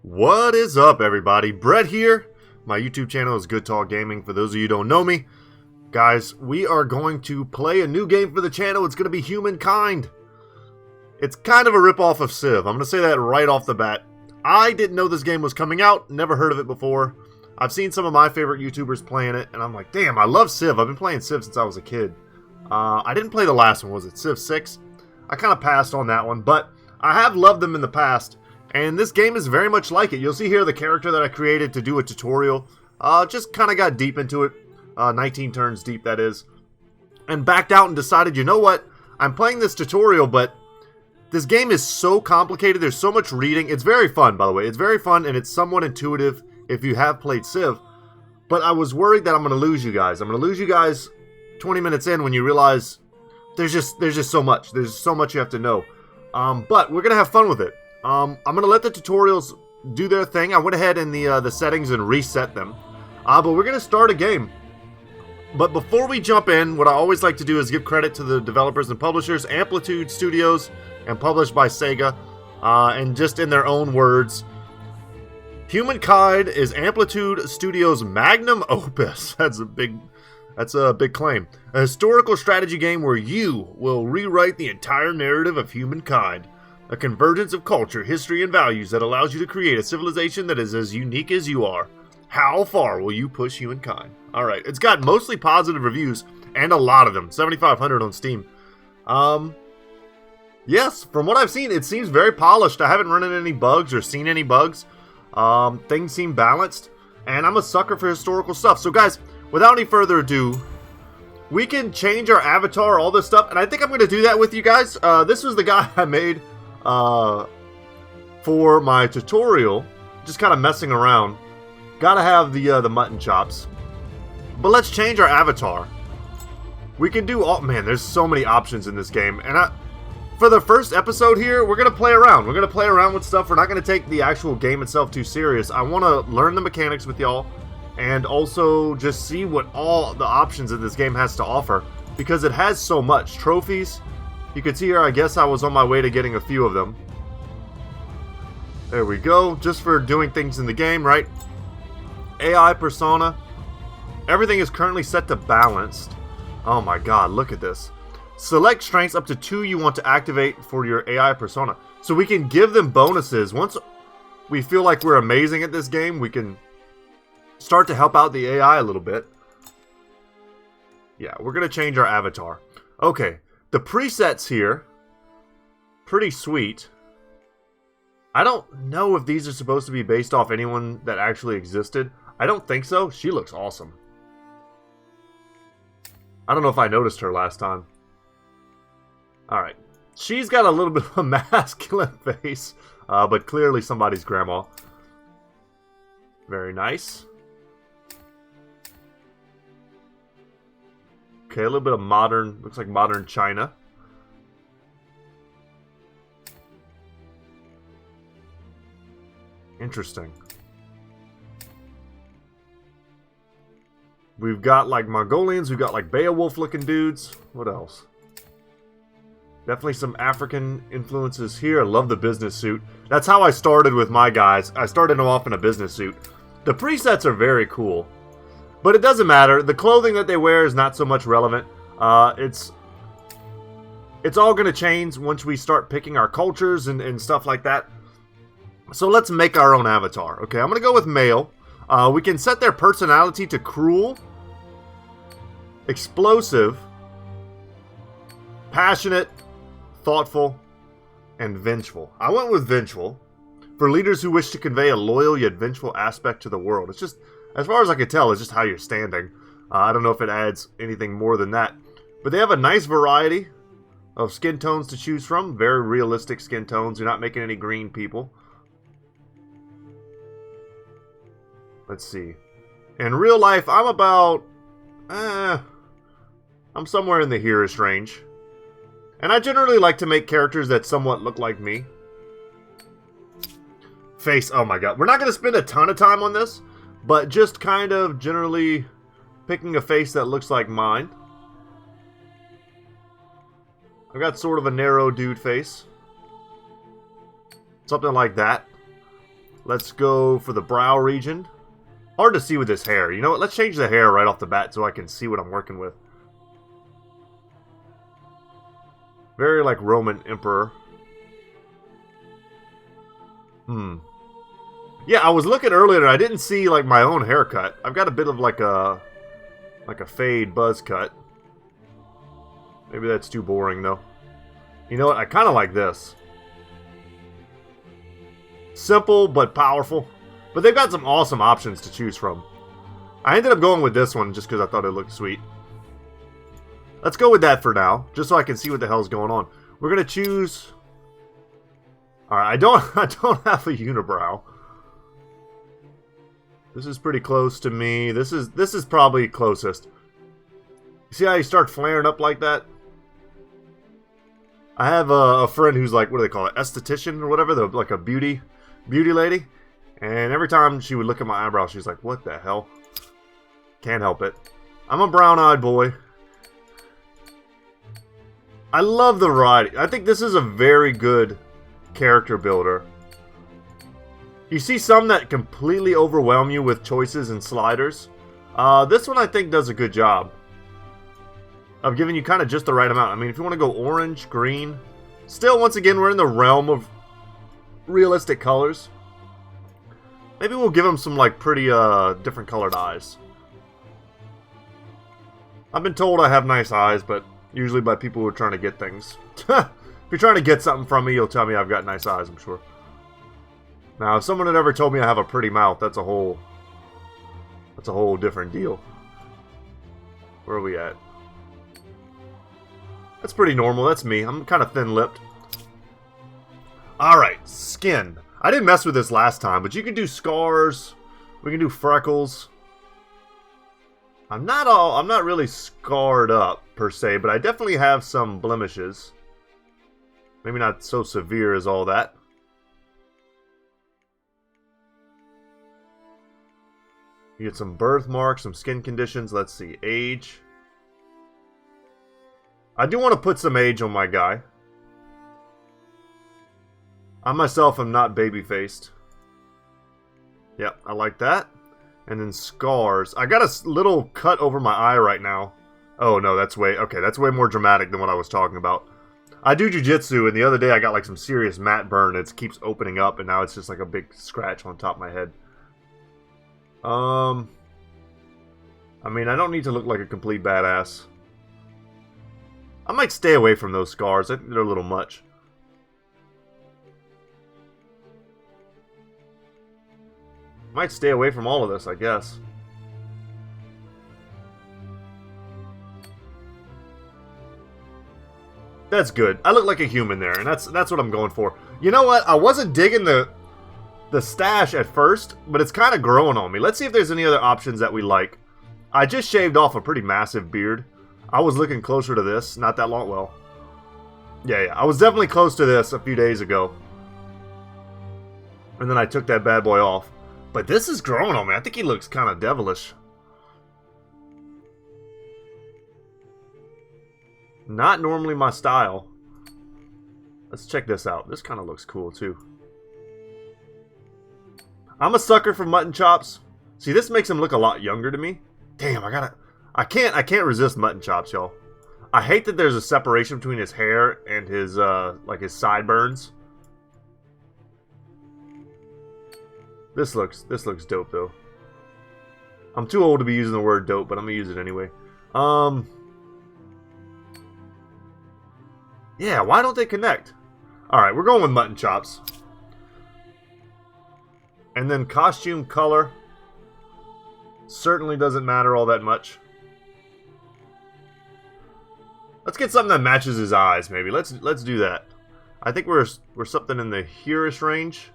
What is up, everybody? Brett here. My YouTube channel is Goodtalk Gaming. For those of you who don't know me, guys, we are going to play a new game for the channel. It's going to be Humankind. It's kind of a ripoff of Civ. I'm going to say that right off the bat. I didn't know this game was coming out. Never heard of it before. I've seen some of my favorite YouTubers playing it, and I'm like, damn, I love Civ. I've been playing Civ since I was a kid. I didn't play the last one. Was it Civ 6? I kind of passed on that one, but I have loved them in the past. And this game is very much like it. You'll see here the character that I created to do a tutorial. Just kind of got deep into it. 19 turns deep, that is. And backed out and decided, you know what? I'm playing this tutorial, but this game is so complicated. There's so much reading. It's very fun, by the way. It's very fun, and it's somewhat intuitive if you have played Civ. But I was worried that I'm going to lose you guys. I'm going to lose you guys 20 minutes in when you realize there's just so much. There's so much you have to know. But we're going to have fun with it. I'm going to let the tutorials do their thing. I went ahead in the settings and reset them. But we're going to start a game. But before we jump in, what I always like to do is give credit to the developers and publishers, Amplitude Studios, and published by SEGA. And just in their own words, Humankind is Amplitude Studios' magnum opus. That's a big claim. A historical strategy game where you will rewrite the entire narrative of humankind. A convergence of culture, history, and values that allows you to create a civilization that is as unique as you are. How far will you push humankind? Alright, it's got mostly positive reviews, and a lot of them. 7,500 on Steam. Yes, from what I've seen, it seems very polished. I haven't run into any bugs or seen any bugs. Things seem balanced, and I'm a sucker for historical stuff. So guys, without any further ado, we can change our avatar, all this stuff, and I think I'm going to do that with you guys. This was the guy I made for my tutorial, just kind of messing around. Gotta have the mutton chops. But let's change our avatar. We can do all... Man, there's so many options in this game. And for the first episode here, we're going to play around. We're going to play around with stuff. We're not going to take the actual game itself too serious. I want to learn the mechanics with y'all. And also just see what all the options in this game has to offer. Because it has so much. Trophies. You can see here, I guess I was on my way to getting a few of them. There we go. Just for doing things in the game, right? AI persona. Everything is currently set to balanced. Oh my god, look at this. Select strengths up to 2 you want to activate for your AI persona. So we can give them bonuses. Once we feel like we're amazing at this game, we can start to help out the AI a little bit. Yeah, we're going to change our avatar. Okay, the presets here, pretty sweet. I don't know if these are supposed to be based off anyone that actually existed. I don't think so. She looks awesome. I don't know if I noticed her last time. Alright. She's got a little bit of a masculine face, but clearly somebody's grandma. Very nice. Okay, a little bit of modern, looks like modern China. Interesting. We've got like Mongolians, we've got like Beowulf looking dudes. What else? Definitely some African influences here. I love the business suit. That's how I started with my guys. I started them off in a business suit. The presets are very cool. But it doesn't matter. The clothing that they wear is not so much relevant. It's all going to change once we start picking our cultures and stuff like that. So let's make our own avatar. Okay, I'm going to go with male. We can set their personality to cruel, explosive, passionate, thoughtful, and vengeful. I went with vengeful for leaders who wish to convey a loyal yet vengeful aspect to the world. It's just, as far as I can tell, it's just how you're standing. I don't know if it adds anything more than that. But they have a nice variety of skin tones to choose from. Very realistic skin tones. You're not making any green people. Let's see. In real life, I'm about... I'm somewhere in the here-ish range. And I generally like to make characters that somewhat look like me. Face, oh my god. We're not going to spend a ton of time on this, but just kind of generally picking a face that looks like mine. I've got sort of a narrow dude face. Something like that. Let's go for the brow region. Hard to see with this hair. You know what? Let's change the hair right off the bat so I can see what I'm working with. Very like Roman emperor. Yeah, I was looking earlier and I didn't see like my own haircut. I've got a bit of like a fade buzz cut. Maybe that's too boring though. You know what? I kind of like this. Simple but powerful. But they've got some awesome options to choose from. I ended up going with this one just because I thought it looked sweet. Let's go with that for now, just so I can see what the hell's going on. We're gonna choose. All right, I don't have a unibrow. This is pretty close to me. This is probably closest. You see how you start flaring up like that? I have a friend who's like, what do they call it, esthetician or whatever, like a beauty lady. And every time she would look at my eyebrows, she's like, what the hell? Can't help it. I'm a brown-eyed boy. I love the variety. I think this is a very good character builder. You see some that completely overwhelm you with choices and sliders. This one I think does a good job of giving you kind of just the right amount. I mean, if you want to go orange, green. Still, once again, we're in the realm of realistic colors. Maybe we'll give them some like pretty different colored eyes. I've been told I have nice eyes, but usually by people who are trying to get things. If you're trying to get something from me, you'll tell me I've got nice eyes, I'm sure. Now, if someone had ever told me I have a pretty mouth, that's a whole different deal. Where are we at? That's pretty normal. That's me. I'm kind of thin-lipped. Alright, skin. I didn't mess with this last time, but you can do scars. We can do freckles. I'm not really scarred up, per se, but I definitely have some blemishes. Maybe not so severe as all that. You get some birthmarks, some skin conditions. Let's see. Age. I do want to put some age on my guy. I myself am not baby-faced. Yep, I like that. And then scars. I got a little cut over my eye right now. Oh, no, that's way more dramatic than what I was talking about. I do jiu-jitsu, and the other day I got like some serious mat burn. It keeps opening up, and now it's just like a big scratch on top of my head. I mean, I don't need to look like a complete badass. I might stay away from those scars. I think they're a little much. Might stay away from all of this, I guess. That's good. I look like a human there, and that's what I'm going for. You know what? I wasn't digging the stash at first, but it's kind of growing on me. Let's see if there's any other options that we like. I just shaved off a pretty massive beard. I was looking closer to this not that long. Well, yeah, I was definitely close to this a few days ago. And then I took that bad boy off. But this is growing on me. I think he looks kind of devilish. Not normally my style. Let's check this out. This kind of looks cool too. I'm a sucker for mutton chops. See, this makes him look a lot younger to me. Damn, I can't resist mutton chops, y'all. I hate that there's a separation between his hair and his like his sideburns. This looks dope though. I'm too old to be using the word dope, but I'm gonna use it anyway. Yeah, why don't they connect? Alright, we're going with mutton chops. And then costume color. Certainly doesn't matter all that much. Let's get something that matches his eyes, maybe. Let's do that. I think we're something in the here-ish range.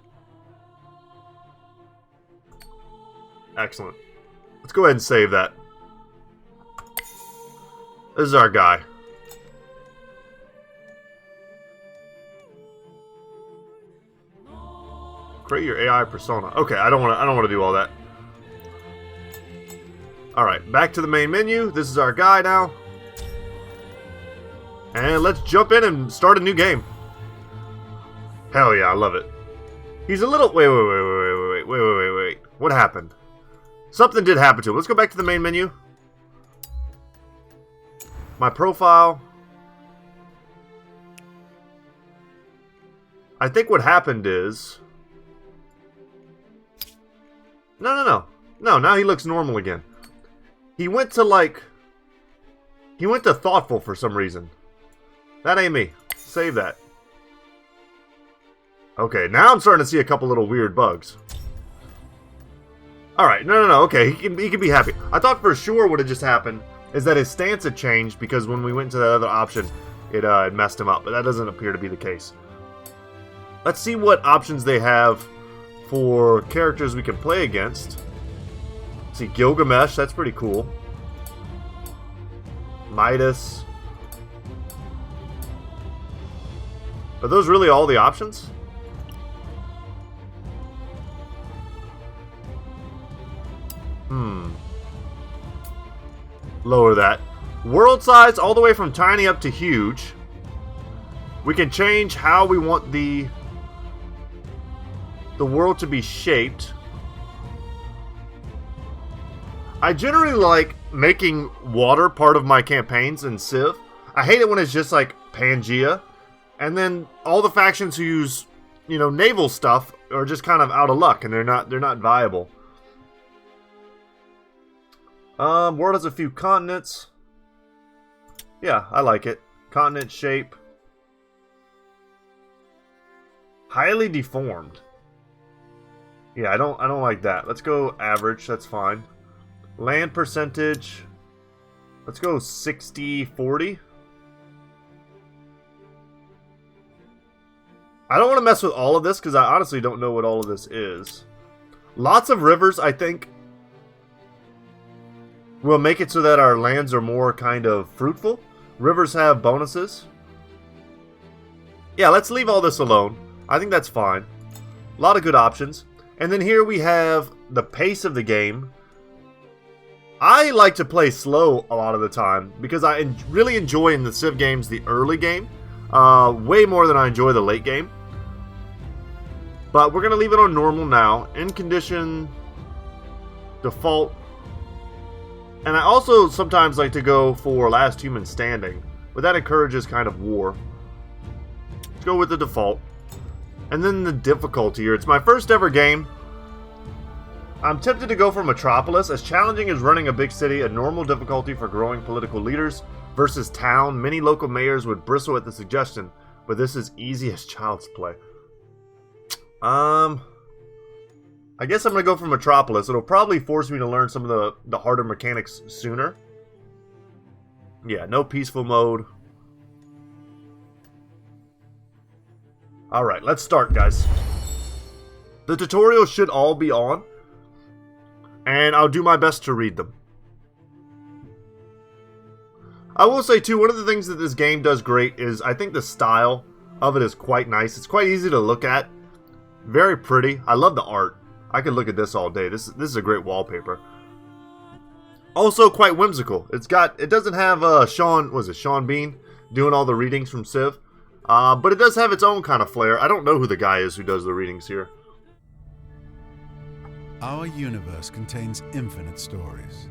Excellent. Let's go ahead and save that. This is our guy. Create your AI persona. Okay, I don't want to do all that. All right, back to the main menu. This is our guy now. And let's jump in and start a new game. Hell yeah, I love it. He's a little... Wait. What happened? Something did happen to him. Let's go back to the main menu. My profile. I think what happened is... No, now he looks normal again. He went to, like... He went to thoughtful for some reason. That ain't me. Save that. Okay, now I'm starting to see a couple little weird bugs. Alright, no, okay, he can be happy. I thought for sure what had just happened is that his stance had changed because when we went to that other option, it messed him up, but that doesn't appear to be the case. Let's see what options they have for characters we can play against. Let's see, Gilgamesh, that's pretty cool. Midas. Are those really all the options? Lower that. World size all the way from tiny up to huge. We can change how we want the world to be shaped. I generally like making water part of my campaigns in Civ. I hate it when it's just like Pangea. And then all the factions who use, you know, naval stuff are just kind of out of luck and they're not viable. World has a few continents. Yeah, I like it. Continent shape. Highly deformed. Yeah, I don't like that. Let's go average, that's fine. Land percentage. Let's go 60-40. I don't want to mess with all of this because I honestly don't know what all of this is. Lots of rivers, I think, will make it so that our lands are more kind of fruitful. Rivers have bonuses. Yeah, let's leave all this alone. I think that's fine. A lot of good options. And then here we have the pace of the game. I like to play slow a lot of the time because I really enjoy in the Civ games the early game. Way more than I enjoy the late game. But we're going to leave it on normal now. In condition, default. And I also sometimes like to go for last human standing. But that encourages kind of war. Let's go with the default. And then the difficulty here. It's my first ever game. I'm tempted to go for Metropolis. As challenging as running a big city, a normal difficulty for growing political leaders versus town. Many local mayors would bristle at the suggestion. But this is easy as child's play. I guess I'm going to go for Metropolis. It'll probably force me to learn some of the harder mechanics sooner. Yeah, no peaceful mode. Alright, let's start, guys. The tutorials should all be on. And I'll do my best to read them. I will say, too, one of the things that this game does great is I think the style of it is quite nice. It's quite easy to look at. Very pretty. I love the art. I could look at this all day. This is a great wallpaper. Also quite whimsical. It doesn't have Sean Bean doing all the readings from Civ. But it does have its own kind of flair. I don't know who the guy is who does the readings here. Our universe contains infinite stories,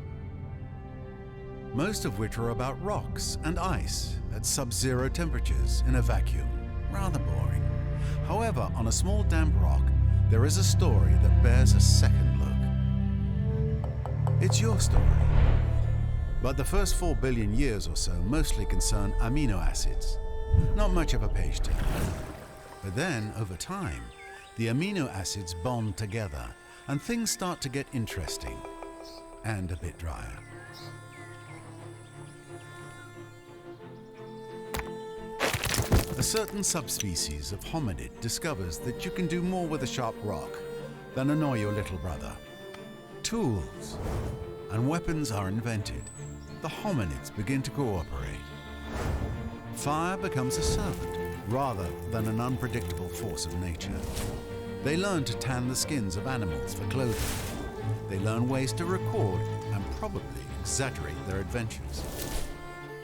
most of which are about rocks and ice at sub-zero temperatures in a vacuum. Rather boring. However, on a small damp rock, there is a story that bears a second look. It's your story. But the first 4 billion years or so mostly concern amino acids. Not much of a page turn. But then, over time, the amino acids bond together, and things start to get interesting, and a bit drier. A certain subspecies of hominid discovers that you can do more with a sharp rock than annoy your little brother. Tools and weapons are invented. The hominids begin to cooperate. Fire becomes a servant rather than an unpredictable force of nature. They learn to tan the skins of animals for clothing. They learn ways to record and probably exaggerate their adventures.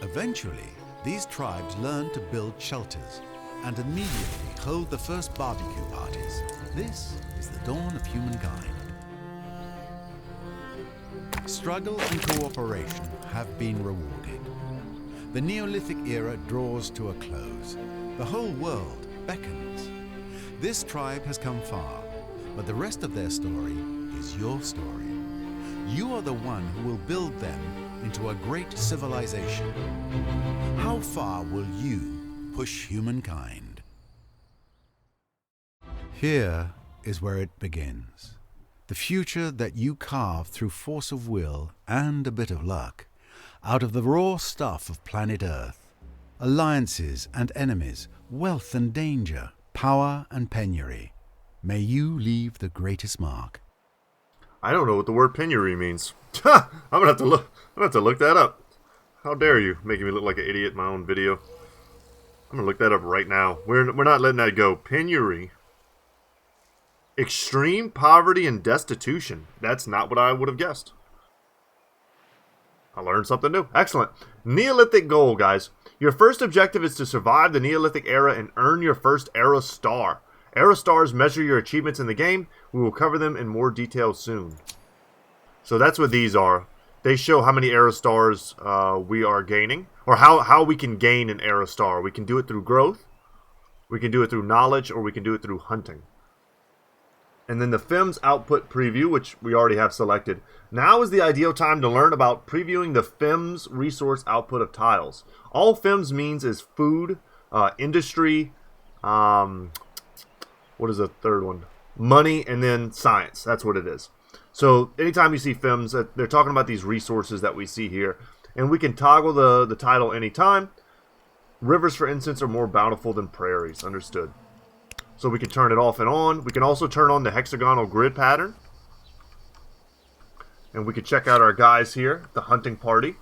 Eventually, these tribes learn to build shelters and immediately hold the first barbecue parties. This is the dawn of humankind. Struggle and cooperation have been rewarded. The Neolithic era draws to a close. The whole world beckons. This tribe has come far, but the rest of their story is your story. You are the one who will build them into a great civilization. How far will you push humankind? Here is where it begins. The future that you carve through force of will and a bit of luck, out of the raw stuff of planet Earth. Alliances and enemies, wealth and danger, power and penury. May you leave the greatest mark. I don't know what the word penury means. I'm gonna have to look that up. How dare you, making me look like an idiot in my own video. I'm gonna look that up right now. We're not letting that go. Penury. Extreme poverty and destitution. That's not what I would have guessed. I learned something new. Excellent. Neolithic goal, guys. Your first objective is to survive the Neolithic era and earn your first Aerostar. Aerostars measure your achievements in the game. We will cover them in more detail soon. So that's what these are. They show how many Aerostars we are gaining, or how we can gain an Aerostar. We can do it through growth, we can do it through knowledge, or we can do it through hunting. And then the FIMS output preview, which we already have selected. Now is the ideal time to learn about previewing the FIMS resource output of tiles. All FIMS means is food, industry, what is the third one? Money, and then science. That's what it is. So anytime you see FIMS, they're talking about these resources that we see here. And we can toggle the title anytime. Rivers, for instance, are more bountiful than prairies. Understood. So we can turn it off and on. We can also turn on the hexagonal grid pattern. And we can check out our guys here, the hunting party.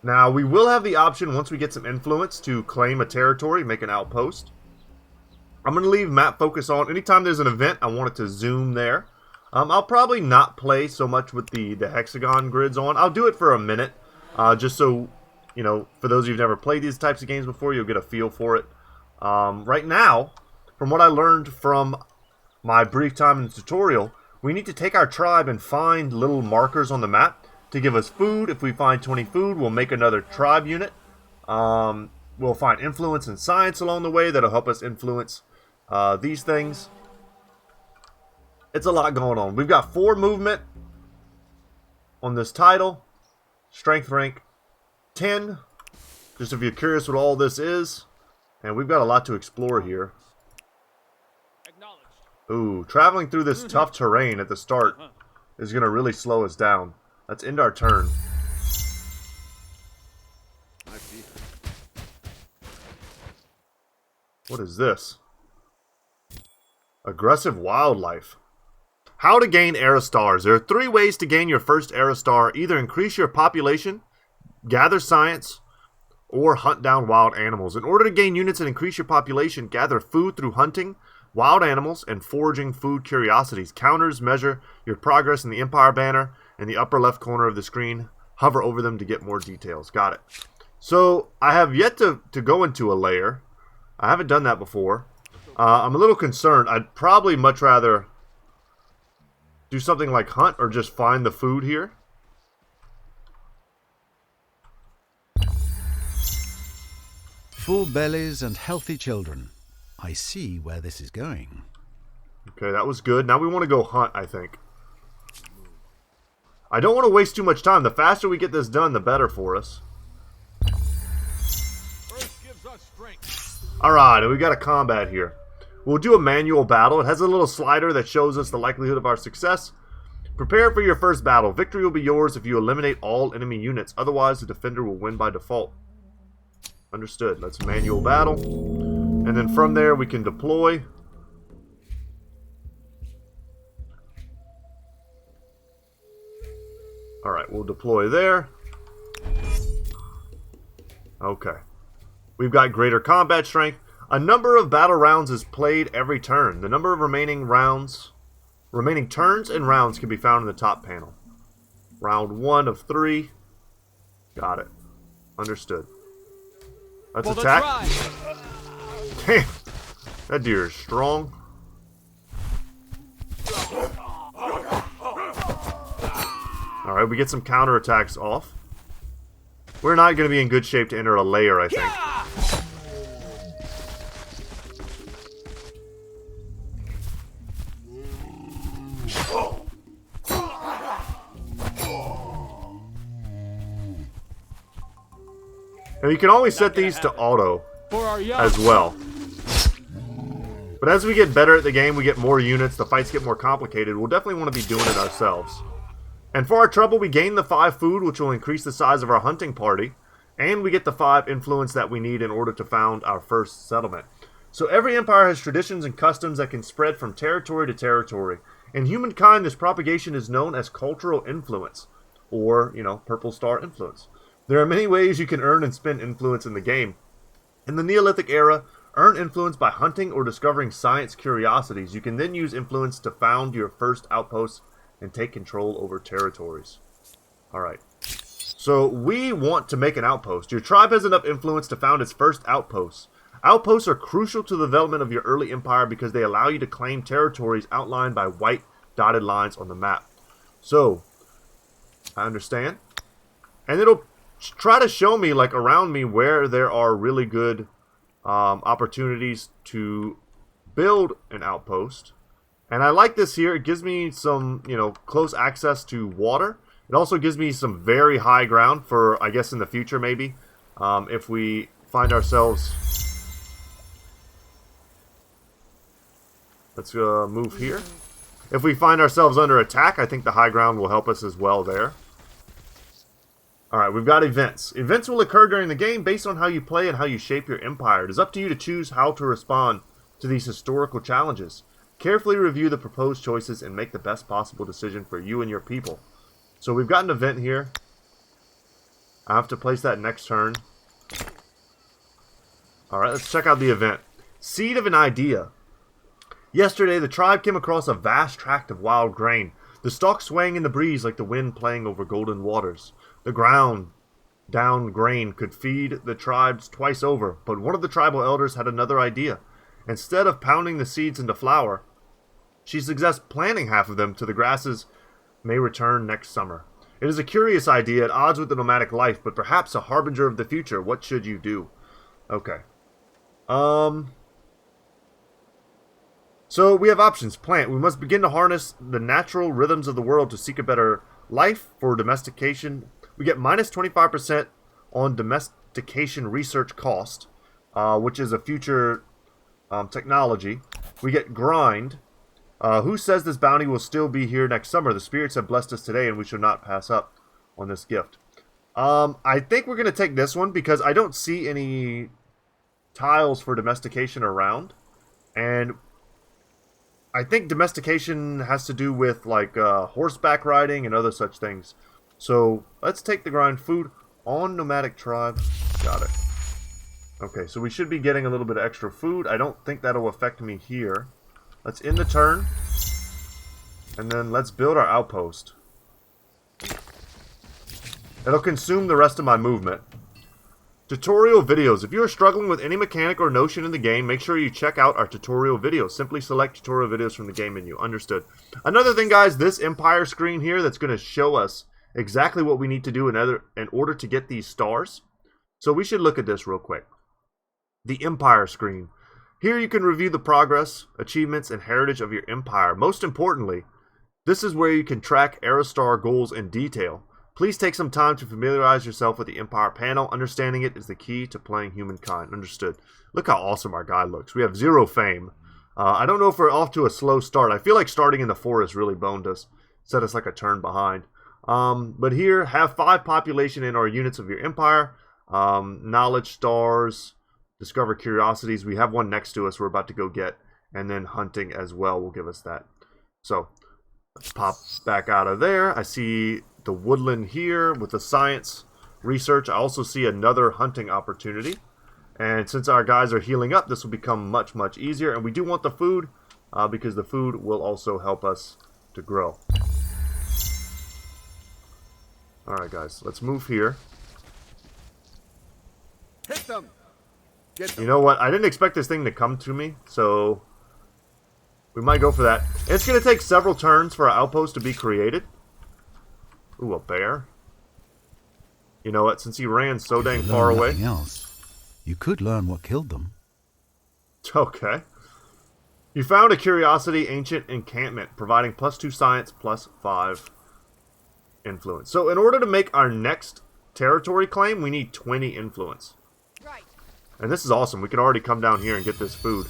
Now, we will have the option, once we get some influence, to claim a territory, make an outpost. I'm going to leave map focus on. Anytime there's an event, I want it to zoom there. I'll probably not play so much with the hexagon grids on. I'll do it for a minute, just so, you know, for those of you who've never played these types of games before, you'll get a feel for it. Right now, from what I learned from my brief time in the tutorial, we need to take our tribe and find little markers on the map to give us food. If we find 20 food, we'll make another tribe unit. We'll find influence and science along the way that'll help us influence these things. It's a lot going on. We've got 4 movement on this title. Strength rank 10. Just if you're curious what all this is. And we've got a lot to explore here. Ooh, traveling through this tough terrain at the start is going to really slow us down. Let's end our turn. What is this? Aggressive wildlife. How to gain Aerostars. There are 3 ways to gain your first Aerostar. Either increase your population, gather science, or hunt down wild animals. In order to gain units and increase your population, gather food through hunting wild animals and foraging food curiosities. Counters measure your progress in the Empire banner in the upper left corner of the screen. Hover over them to get more details. Got it. So I have yet to go into a lair. I haven't done that before. I'm a little concerned. I'd probably much rather do something like hunt or just find the food here. Full bellies and healthy children. I see where this is going. Okay, that was good. Now we want to go hunt, I think. I don't want to waste too much time. The faster we get this done, the better for us. Alright, and we've got a combat here. We'll do a manual battle. It has a little slider that shows us the likelihood of our success. Prepare for your first battle. Victory will be yours if you eliminate all enemy units. Otherwise, the defender will win by default. Understood. Let's manual battle. And then from there, we can deploy. Alright, we'll deploy there. Okay. We've got greater combat strength. A number of battle rounds is played every turn. The number of remaining turns and rounds can be found in the top panel. Round 1 of 3. Got it. Understood. Let's attack. Damn. That deer is strong. Alright, we get some counterattacks off. We're not going to be in good shape to enter a layer, I think. Now you can always set these to auto as well. But as we get better at the game, we get more units, the fights get more complicated, we'll definitely want to be doing it ourselves. And for our trouble, we gain the 5 food, which will increase the size of our hunting party, and we get the 5 influence that we need in order to found our first settlement. So every empire has traditions and customs that can spread from territory to territory. In Humankind, this propagation is known as cultural influence, or, purple star influence. There are many ways you can earn and spend influence in the game. In the Neolithic era, earn influence by hunting or discovering science curiosities. You can then use influence to found your first outposts and take control over territories. Alright. So we want to make an outpost. Your tribe has enough influence to found its first outposts. Outposts are crucial to the development of your early empire because they allow you to claim territories outlined by white dotted lines on the map. So, I understand. And it'll try to show me, like, around me where there are really good opportunities to build an outpost. And I like this here. It gives me some, close access to water. It also gives me some very high ground for, I guess, in the future, maybe. If we find ourselves... Let's move here. If we find ourselves under attack, I think the high ground will help us as well there. Alright, we've got events. Events will occur during the game based on how you play and how you shape your empire. It is up to you to choose how to respond to these historical challenges. Carefully review the proposed choices and make the best possible decision for you and your people. So we've got an event here. I have to place that next turn. Alright, let's check out the event. Seed of an idea. Yesterday, the tribe came across a vast tract of wild grain, the stalks swaying in the breeze like the wind playing over golden waters. The ground down grain could feed the tribes twice over, but one of the tribal elders had another idea. Instead of pounding the seeds into flour, she suggests planting half of them to the grasses may return next summer. It is a curious idea at odds with the nomadic life, but perhaps a harbinger of the future. What should you do? Okay. So we have options. Plant. We must begin to harness the natural rhythms of the world to seek a better life for domestication. We get minus 25% on domestication research cost, which is a future technology. We get grind. Who says this bounty will still be here next summer? The spirits have blessed us today and we should not pass up on this gift. I think we're going to take this one because I don't see any tiles for domestication around. And I think domestication has to do with like horseback riding and other such things. So let's take the grind food on nomadic tribe. Got it. Okay, so we should be getting a little bit of extra food. I don't think that'll affect me here. Let's end the turn. And then let's build our outpost. It'll consume the rest of my movement. Tutorial videos. If you are struggling with any mechanic or notion in the game, make sure you check out our tutorial videos. Simply select tutorial videos from the game menu. Understood. Another thing, guys, this empire screen here that's going to show us exactly what we need to do in order to get these stars. So we should look at this real quick. The empire screen. Here you can review the progress, achievements, and heritage of your empire. Most importantly, this is where you can track Aerostar goals in detail. Please take some time to familiarize yourself with the Empire panel. Understanding it is the key to playing Humankind. Understood. Look how awesome our guy looks. We have 0 fame. I don't know if we're off to a slow start. I feel like starting in the forest really boned us. Set us like a turn behind. But here, have 5 population in our units of your Empire. Knowledge stars. Discover curiosities. We have one next to us we're about to go get. And then hunting as well will give us that. So, let's pop back out of there. I see the woodland here with the science research. I also see another hunting opportunity. And since our guys are healing up, this will become much, much easier. And we do want the food because the food will also help us to grow. Alright, guys. Let's move here. Hit them. Get them. You know what? I didn't expect this thing to come to me, so we might go for that. It's going to take several turns for our outpost to be created. Ooh, a bear? You know what? Since he ran so If you dang learn far away. nothing else, you could learn what killed them. Okay. You found a curiosity ancient encampment, providing +2 science, +5 influence. So in order to make our next territory claim, we need 20 influence. Right. And this is awesome. We can already come down here and get this food.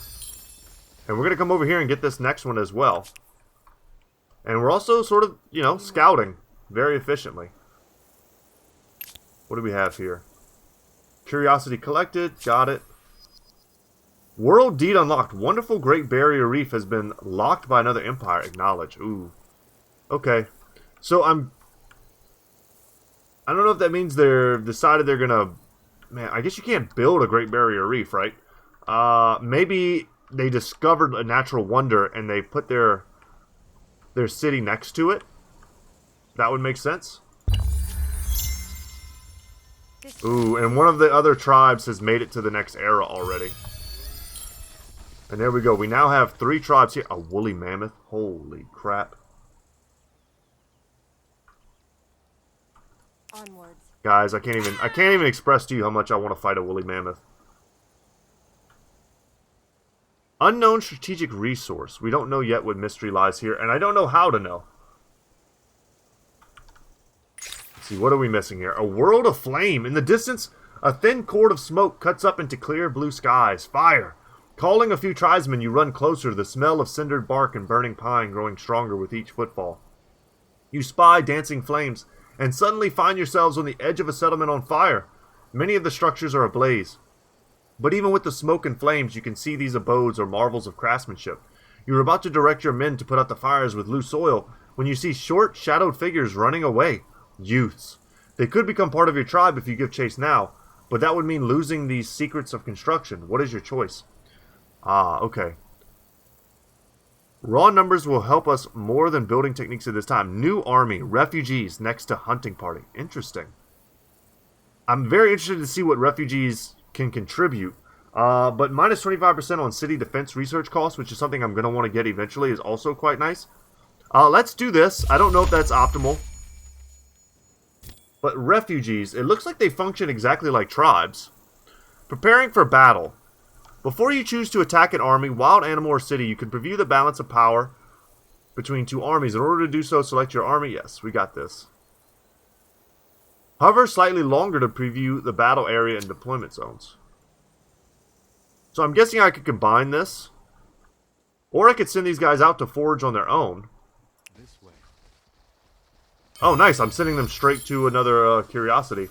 And we're going to come over here and get this next one as well. And we're also sort of, you know, scouting very efficiently. What do we have here? Curiosity collected. Got it. World deed unlocked. Wonderful Great Barrier Reef has been locked by another empire. Acknowledge. Ooh. Okay. So I don't know if that means they're decided they're gonna... Man, I guess you can't build a Great Barrier Reef, right? Maybe they discovered a natural wonder and they put their city next to it. That would make sense. Ooh, and one of the other tribes has made it to the next era already. And there we go. We now have 3 tribes here. A woolly mammoth. Holy crap. Onwards. Guys, I can't even express to you how much I want to fight a woolly mammoth. Unknown strategic resource. We don't know yet what mystery lies here, and I don't know how to know. Let's see, what are we missing here? A world of flame. In the distance, a thin cord of smoke cuts up into clear blue skies. Fire. Calling a few tribesmen, you run closer, the smell of cindered bark and burning pine growing stronger with each footfall. You spy dancing flames, and suddenly find yourselves on the edge of a settlement on fire. Many of the structures are ablaze. But even with the smoke and flames, you can see these abodes are marvels of craftsmanship. You are about to direct your men to put out the fires with loose oil, when you see short, shadowed figures running away. Youths. They could become part of your tribe if you give chase now, but that would mean losing these secrets of construction. What is your choice? Ah, okay. Raw numbers will help us more than building techniques at this time. New army, refugees, next to hunting party. Interesting. I'm very interested to see what refugees can contribute. But minus 25% on city defense research costs, which is something I'm going to want to get eventually, is also quite nice. Let's do this. I don't know if that's optimal. But refugees, it looks like they function exactly like tribes. Preparing for battle. Before you choose to attack an army, wild animal, or city, you can preview the balance of power between 2 armies. In order to do so, select your army. Yes, we got this. Hover slightly longer to preview the battle area and deployment zones. So I'm guessing I could combine this. Or I could send these guys out to forage on their own. This way. Oh, nice. I'm sending them straight to another curiosity.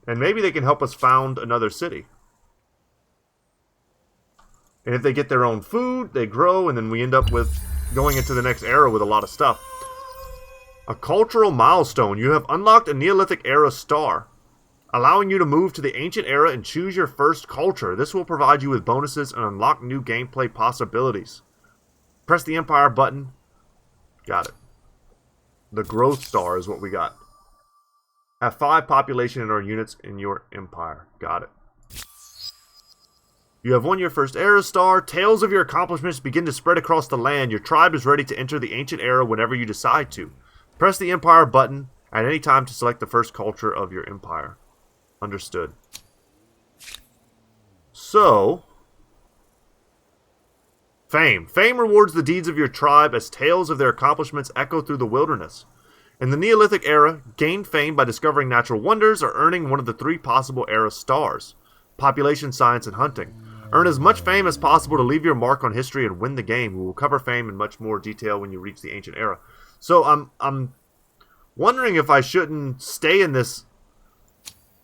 And maybe they can help us found another city. And if they get their own food, they grow, and then we end up with going into the next era with a lot of stuff. A cultural milestone. You have unlocked a Neolithic era star, allowing you to move to the ancient era and choose your first culture. This will provide you with bonuses and unlock new gameplay possibilities. Press the Empire button. Got it. The growth star is what we got. Have 5 population in our units in your empire. Got it. You have won your first Aerostar. Tales of your accomplishments begin to spread across the land. Your tribe is ready to enter the ancient era whenever you decide to. Press the Empire button at any time to select the first culture of your empire. Understood. So, fame. Fame rewards the deeds of your tribe as tales of their accomplishments echo through the wilderness. In the Neolithic era, gain fame by discovering natural wonders or earning one of the 3 possible era stars. Population, science, and hunting. Earn as much fame as possible to leave your mark on history and win the game. We will cover fame in much more detail when you reach the ancient era. So I'm wondering if I shouldn't stay in this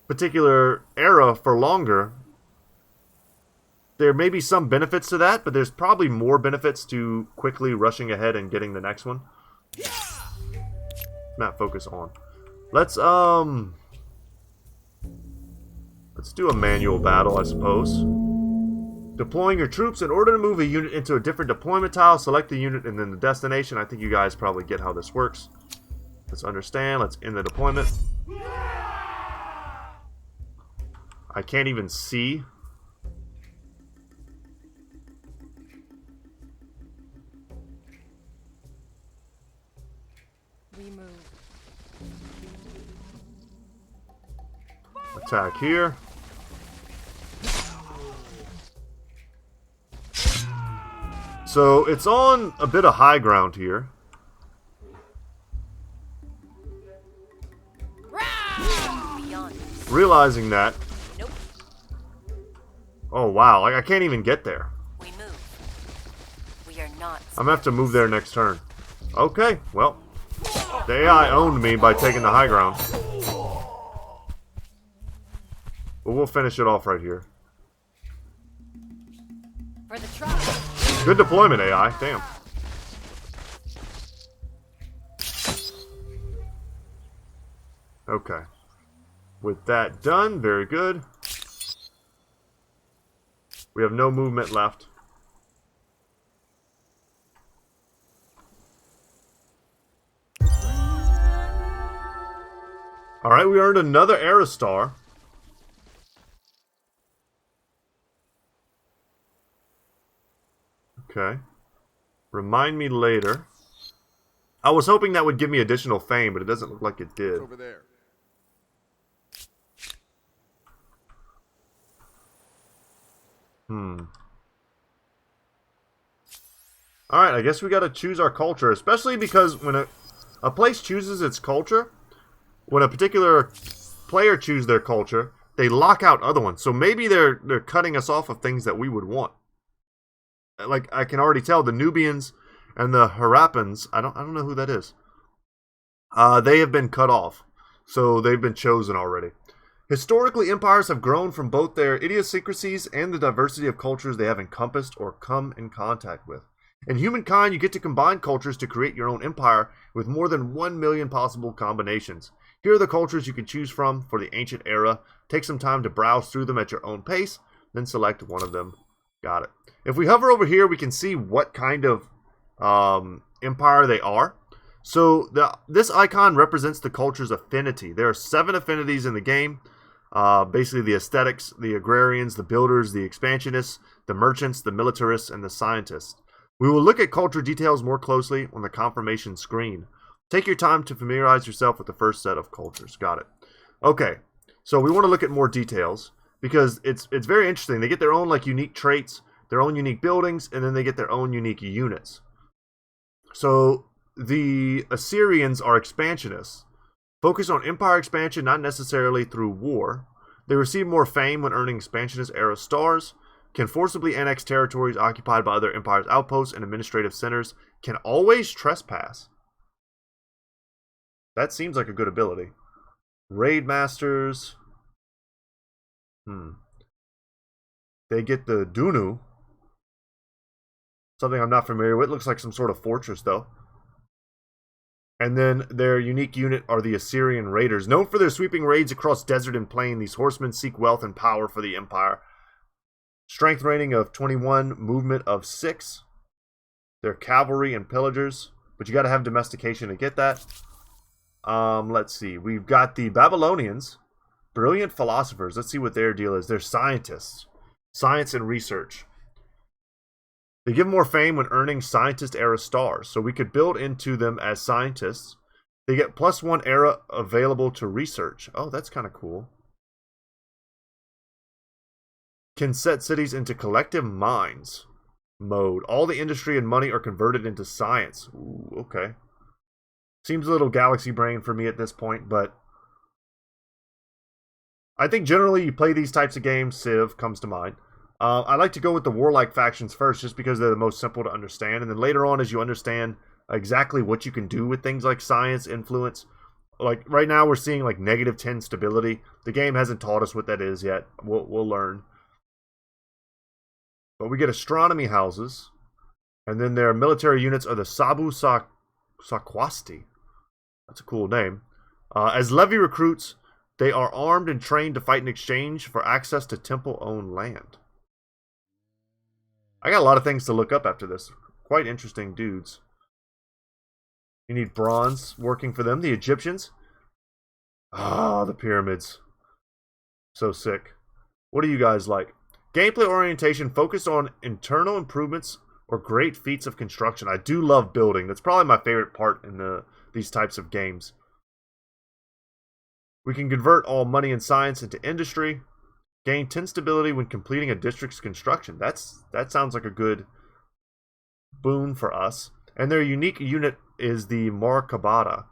particular era for longer. There may be some benefits to that, but there's probably more benefits to quickly rushing ahead and getting the next one. Map focus on. Let's do a manual battle, I suppose. Deploying your troops. In order to move a unit into a different deployment tile, select the unit and then the destination. I think you guys probably get how this works. Let's understand. Let's end the deployment. I can't even see. We move. Attack here. So it's on a bit of high ground here. Realizing that. Nope. Oh wow, like I can't even get there. We move. We are not. I'm gonna have to move there next turn. Okay, well, the AI owned me by taking the high ground. But we'll finish it off right here. For the trial. Good deployment, AI. Damn. Okay. With that done, very good. We have no movement left. Alright, we earned another Aerostar. Okay. Remind me later. I was hoping that would give me additional fame, but it doesn't look like it did. Over there. Alright, I guess we gotta choose our culture, especially because when a place chooses its culture, when a particular player chooses their culture, they lock out other ones. So maybe they're cutting us off of things that we would want. Like, I can already tell the Nubians and the Harappans, I don't know who that is. They have been cut off. So they've been chosen already. Historically, empires have grown from both their idiosyncrasies and the diversity of cultures they have encompassed or come in contact with. In Humankind, you get to combine cultures to create your own empire with more than 1 million possible combinations. Here are the cultures you can choose from for the ancient era. Take some time to browse through them at your own pace, then select one of them. Got it. If we hover over here, we can see what kind of empire they are. So this icon represents the culture's affinity. There are 7 affinities in the game. Basically the aesthetics, the agrarians, the builders, the expansionists, the merchants, the militarists, and the scientists. We will look at culture details more closely on the confirmation screen. Take your time to familiarize yourself with the first set of cultures. Got it. Okay, so we want to look at more details because it's very interesting. They get their own like unique traits, their own unique buildings, and then they get their own unique units. So the Assyrians are expansionists. Focus on empire expansion, not necessarily through war. They receive more fame when earning expansionist Aerostars. Can forcibly annex territories occupied by other empires' outposts and administrative centers. Can always trespass. That seems like a good ability. Raid masters. They get the Dunu. Something I'm not familiar with. Looks like some sort of fortress, though. And then their unique unit are the Assyrian Raiders. Known for their sweeping raids across desert and plain, these horsemen seek wealth and power for the empire. Strength rating of 21, movement of 6. They're cavalry and pillagers, but you got to have domestication to get that. Let's see. We've got the Babylonians, brilliant philosophers. Let's see what their deal is. They're scientists, science and research. They give more fame when earning scientist Aerostars, so we could build into them as scientists. They get +1 era available to research. Oh, that's kind of cool. Can set cities into collective minds mode. All the industry and money are converted into science. Ooh, okay. Seems a little galaxy brain for me at this point, but I think generally you play these types of games, Civ comes to mind. I like to go with the warlike factions first just because they're the most simple to understand, and then later on as you understand exactly what you can do with things like science, influence. Like right now we're seeing like -10 stability. The game hasn't taught us what that is yet. We'll learn. But we get astronomy houses, and then their military units are the Sabu Sakwasti. That's a cool name. As levy recruits, they are armed and trained to fight in exchange for access to temple-owned land. I got a lot of things to look up after this. Quite interesting dudes. You need bronze working for them. The Egyptians. Ah, the pyramids. So sick. What do you guys like? Gameplay orientation focused on internal improvements or great feats of construction. I do love building. That's probably my favorite part in the these types of games. We can convert all money and science into industry. Gain 10 stability when completing a district's construction. That sounds like a good boon for us. And their unique unit is the Markabata.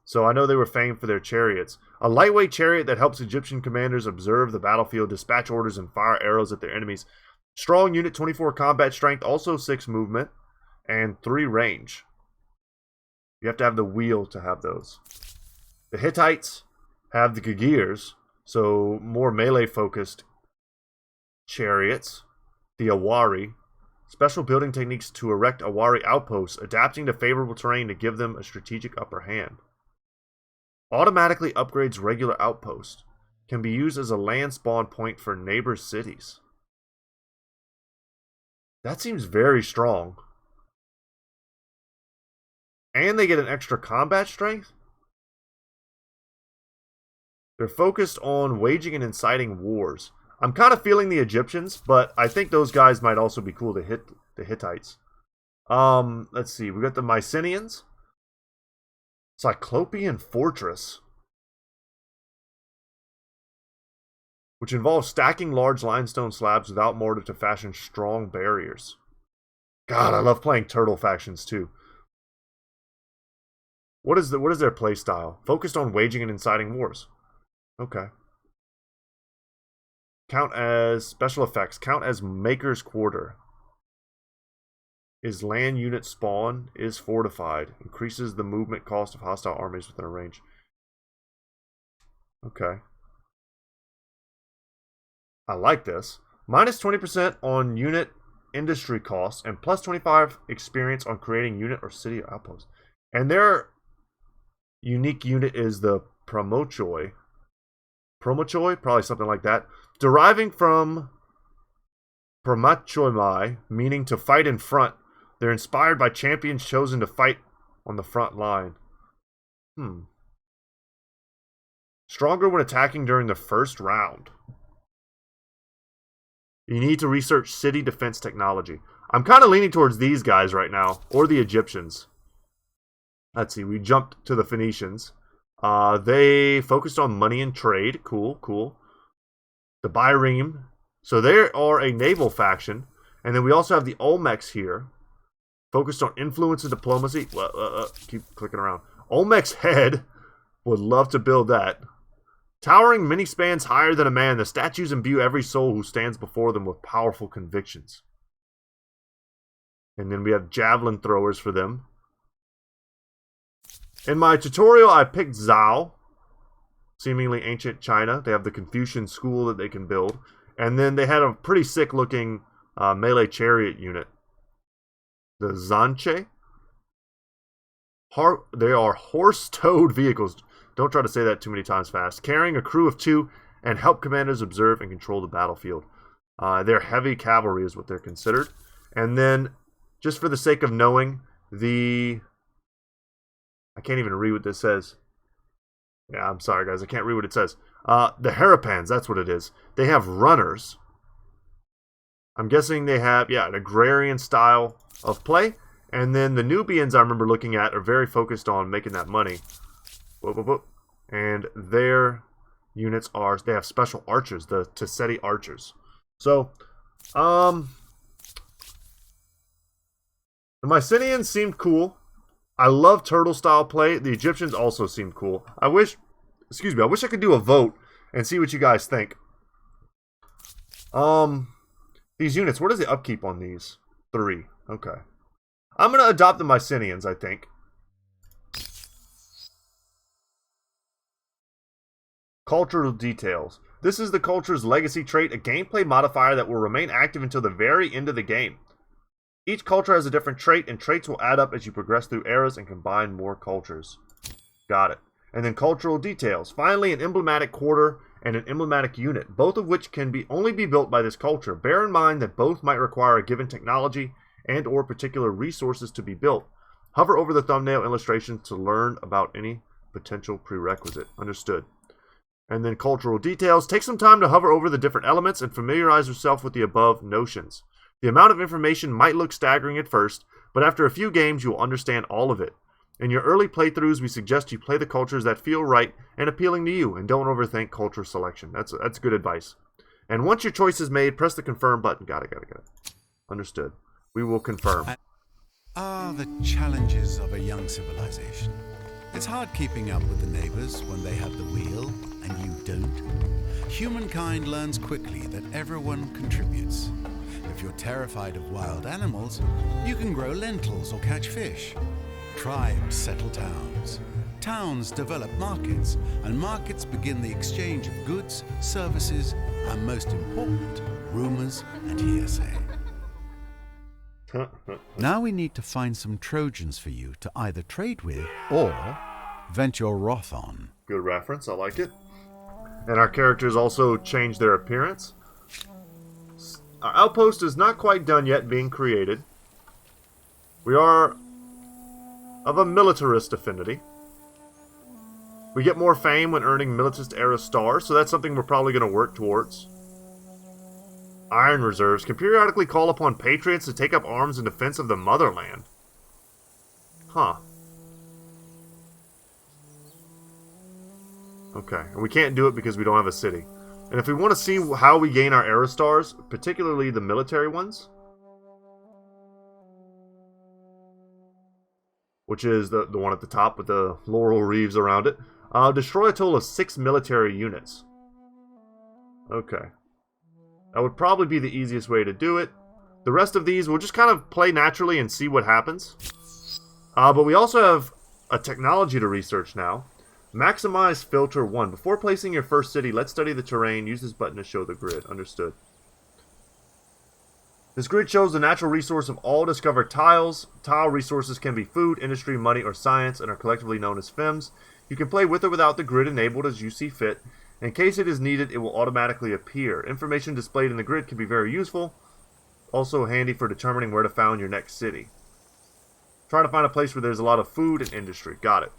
So I know they were famed for their chariots. A lightweight chariot that helps Egyptian commanders observe the battlefield, dispatch orders, and fire arrows at their enemies. Strong unit, 24 combat strength, also 6 movement, and 3 range. You have to have the wheel to have those. The Hittites have the Gagirs, so more melee-focused chariots. The Awari. Special building techniques to erect Awari outposts, adapting to favorable terrain to give them a strategic upper hand. Automatically upgrades regular outposts. Can be used as a land spawn point for neighbor cities. That seems very strong. And they get an extra combat strength? They're focused on waging and inciting wars. I'm kind of feeling the Egyptians, but I think those guys might also be cool to hit the Hittites. Let's see. We got the Mycenaeans. Cyclopean Fortress, which involves stacking large limestone slabs without mortar to fashion strong barriers. God, I love playing turtle factions too. What is their play style? Focused on waging and inciting wars. Okay. Count as special effects. Count as Maker's Quarter. Is land unit spawn. Is fortified. Increases the movement cost of hostile armies within a range. Okay. I like this. Minus 20% on unit industry costs and plus 25 experience on creating unit or city outposts. And their unique unit is the Promochoi. Promochoi? Probably something like that. Deriving from Promochoi, meaning to fight in front. They're inspired by champions chosen to fight on the front line. Stronger when attacking during the first round. You need to research city defense technology. I'm kind of leaning towards these guys right now, or the Egyptians. Let's see, we jumped to the Phoenicians. They focused on money and trade. Cool, cool. The Byreme. So they are a naval faction. And then we also have the Olmecs here. Focused on influence and diplomacy. Keep clicking around. Olmec's head. Would love to build that. Towering many spans higher than a man, the statues imbue every soul who stands before them with powerful convictions. And then we have javelin throwers for them. In my tutorial, I picked Zhao. Seemingly ancient China. They have the Confucian school that they can build. And then they had a pretty sick looking melee chariot unit. The Zanche. They are horse-towed vehicles. Don't try to say that too many times fast. Carrying a crew of 2 and help commanders observe and control the battlefield. They're heavy cavalry is what they're considered. And then, just for the sake of knowing, I can't even read what this says. Yeah, I'm sorry guys, I can't read what it says. The Harapans, that's what it is. They have runners. I'm guessing they have, an agrarian style of play. And then the Nubians I remember looking at are very focused on making that money. Whoop, whoop, whoop. And their units are, they have special archers, the Tesseti archers. So, the Mycenaeans seemed cool. I love turtle style play. The Egyptians also seemed cool. I wish I could do a vote and see what you guys think. These units, what is the upkeep on these? 3. Okay. I'm going to adopt the Mycenaeans, I think. Cultural details. This is the culture's legacy trait, a gameplay modifier that will remain active until the very end of the game. Each culture has a different trait, and traits will add up as you progress through eras and combine more cultures. Got it. And then cultural details. Finally, an emblematic quarter and an emblematic unit, both of which can only be built by this culture. Bear in mind that both might require a given technology and or particular resources to be built. Hover over the thumbnail illustration to learn about any potential prerequisite. Understood. And then cultural details. Take some time to hover over the different elements and familiarize yourself with the above notions. The amount of information might look staggering at first, but after a few games you will understand all of it. In your early playthroughs, we suggest you play the cultures that feel right and appealing to you, and don't overthink culture selection. That's good advice. And once your choice is made, press the confirm button. Got it. Understood. We will confirm. The challenges of a young civilization. It's hard keeping up with the neighbors when they have the wheel and you don't. Humankind learns quickly that everyone contributes. If you're terrified of wild animals, you can grow lentils or catch fish. Tribes settle towns. Towns develop markets, and markets begin the exchange of goods, services, and most important, rumors and hearsay. Now we need to find some Trojans for you to either trade with or vent your wrath on. Good reference, I like it. And our characters also change their appearance. Our outpost is not quite done yet being created. We are of a militarist affinity. We get more fame when earning militarist Aerostars, so that's something we're probably going to work towards. Iron reserves can periodically call upon patriots to take up arms in defense of the motherland. Huh. Okay, and we can't do it because we don't have a city. And if we want to see how we gain our Aerostars, particularly the military ones, which is the one at the top with the laurel wreaths around it, destroy a total of 6 military units. Okay. That would probably be the easiest way to do it. The rest of these, we'll just kind of play naturally and see what happens. But we also have a technology to research now. Maximize Filter 1. Before placing your first city, let's study the terrain. Use this button to show the grid. Understood. This grid shows the natural resource of all discovered tiles. Tile resources can be food, industry, money, or science, and are collectively known as FIMs. You can play with or without the grid enabled as you see fit. In case it is needed, it will automatically appear. Information displayed in the grid can be very useful. Also handy for determining where to found your next city. Try to find a place where there's a lot of food and industry. Got it.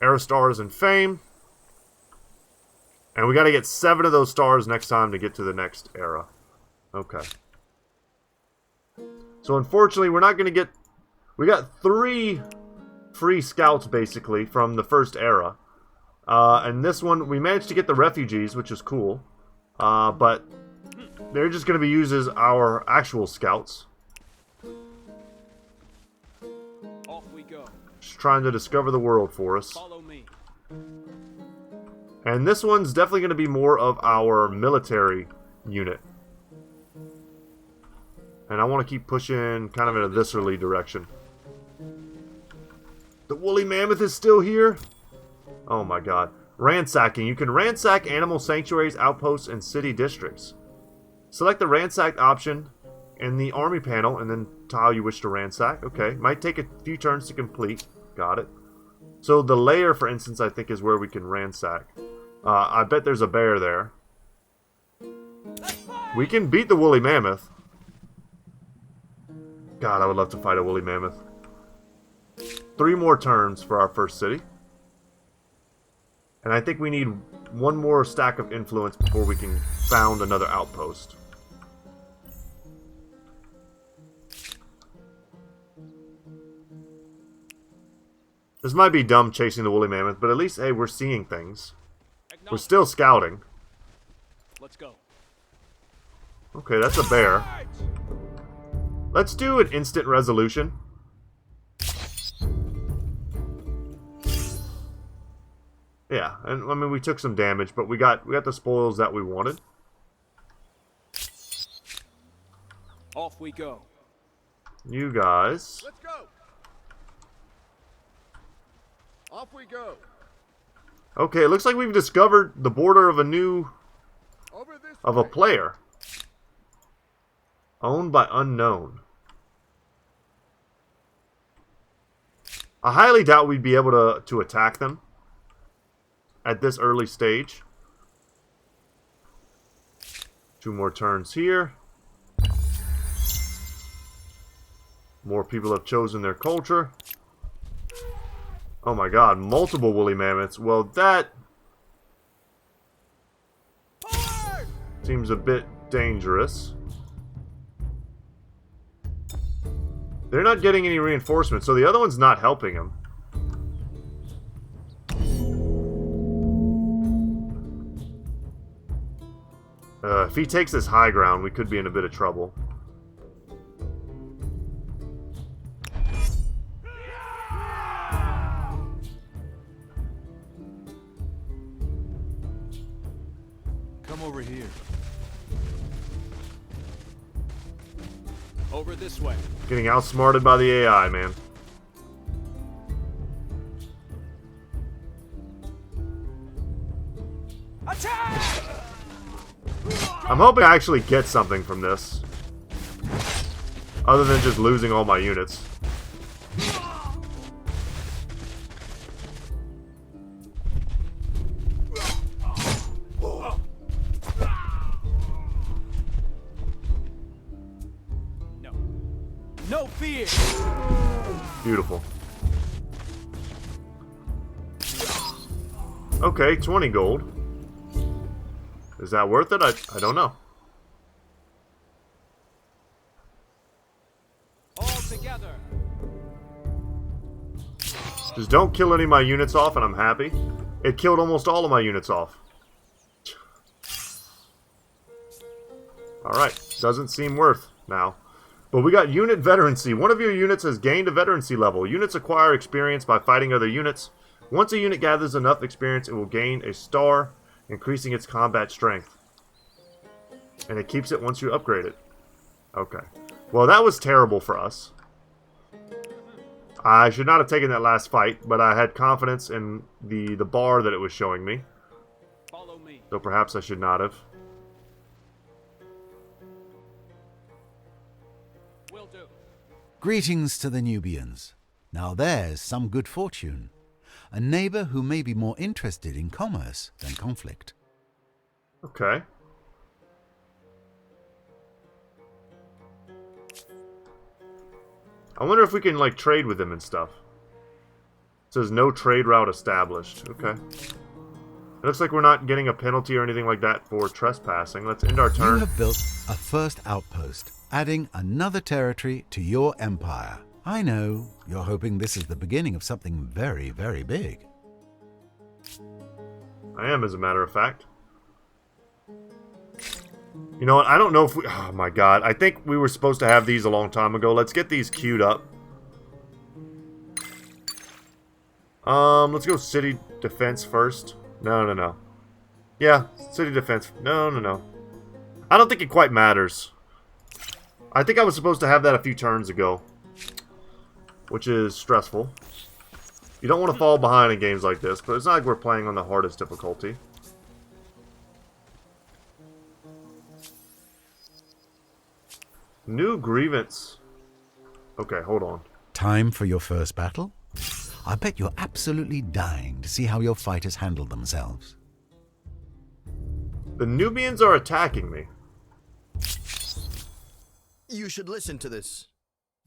Aerostars and fame. And we got to get 7 of those stars next time to get to the next era. Okay. So unfortunately, we're not going to get... We got 3 free scouts, basically, from the first era. And this one, we managed to get the refugees, which is cool. But they're just going to be used as our actual scouts. Off we go. Just trying to discover the world for us. Follow me. And this one's definitely going to be more of our military unit. And I want to keep pushing kind of in a viscerally direction. The woolly mammoth is still here? Oh my god. Ransacking. You can ransack animal sanctuaries, outposts, and city districts. Select the ransack option in the army panel and then tile you wish to ransack. Okay. Might take a few turns to complete. Got it. So the lair, for instance, I think is where we can ransack. I bet there's a bear there. We can beat the woolly mammoth. God, I would love to fight a woolly mammoth. 3 more turns for our first city. And I think we need 1 more stack of influence before we can found another outpost. This might be dumb chasing the woolly mammoth, but at least, hey, we're seeing things. We're still scouting. Let's go. Okay, that's a bear. Let's do an instant resolution. Yeah, and I mean we took some damage, but we got the spoils that we wanted. Off we go. You guys. Let's go. Off we go. Okay, it looks like we've discovered the border of a new Over this of a way. player. Owned by unknown. I highly doubt we'd be able to attack them at this early stage. 2 more turns here. More people have chosen their culture. Oh my god, multiple woolly mammoths. Well, that seems a bit dangerous. They're not getting any reinforcements, so the other one's not helping him. If he takes this high ground, we could be in a bit of trouble. Come over here. Over this way. Getting outsmarted by the AI, man. Attack! I'm hoping I actually get something from this. Other than just losing all my units. No. No fear! Beautiful. Okay, 20 gold. Is that worth it? I don't know. All together. Just don't kill any of my units off and I'm happy. It killed almost all of my units off. Alright, doesn't seem worth now. But we got unit veterancy. One of your units has gained a veterancy level. Units acquire experience by fighting other units. Once a unit gathers enough experience, it will gain a star, increasing its combat strength. And it keeps it once you upgrade it. Okay. Well, that was terrible for us. I should not have taken that last fight, but I had confidence in the bar that it was showing me. Follow me. So perhaps I should not have. Will do. Greetings to the Nubians. Now there's some good fortune. A neighbor who may be more interested in commerce than conflict. Okay. I wonder if we can, like, trade with them and stuff. It says no trade route established. Okay. It looks like we're not getting a penalty or anything like that for trespassing. Let's end our turn. You have built a first outpost, adding another territory to your empire. I know, you're hoping this is the beginning of something very, very big. I am, as a matter of fact. You know what? I don't know if we... Oh, my God. I think we were supposed to have these a long time ago. Let's get these queued up. Let's go city defense first. No. Yeah, city defense. No. I don't think it quite matters. I think I was supposed to have that a few turns ago. Which is stressful. You don't want to fall behind in games like this, but it's not like we're playing on the hardest difficulty. New Grievance. Okay, hold on. Time for your first battle? I bet you're absolutely dying to see how your fighters handle themselves. The Nubians are attacking me. You should listen to this.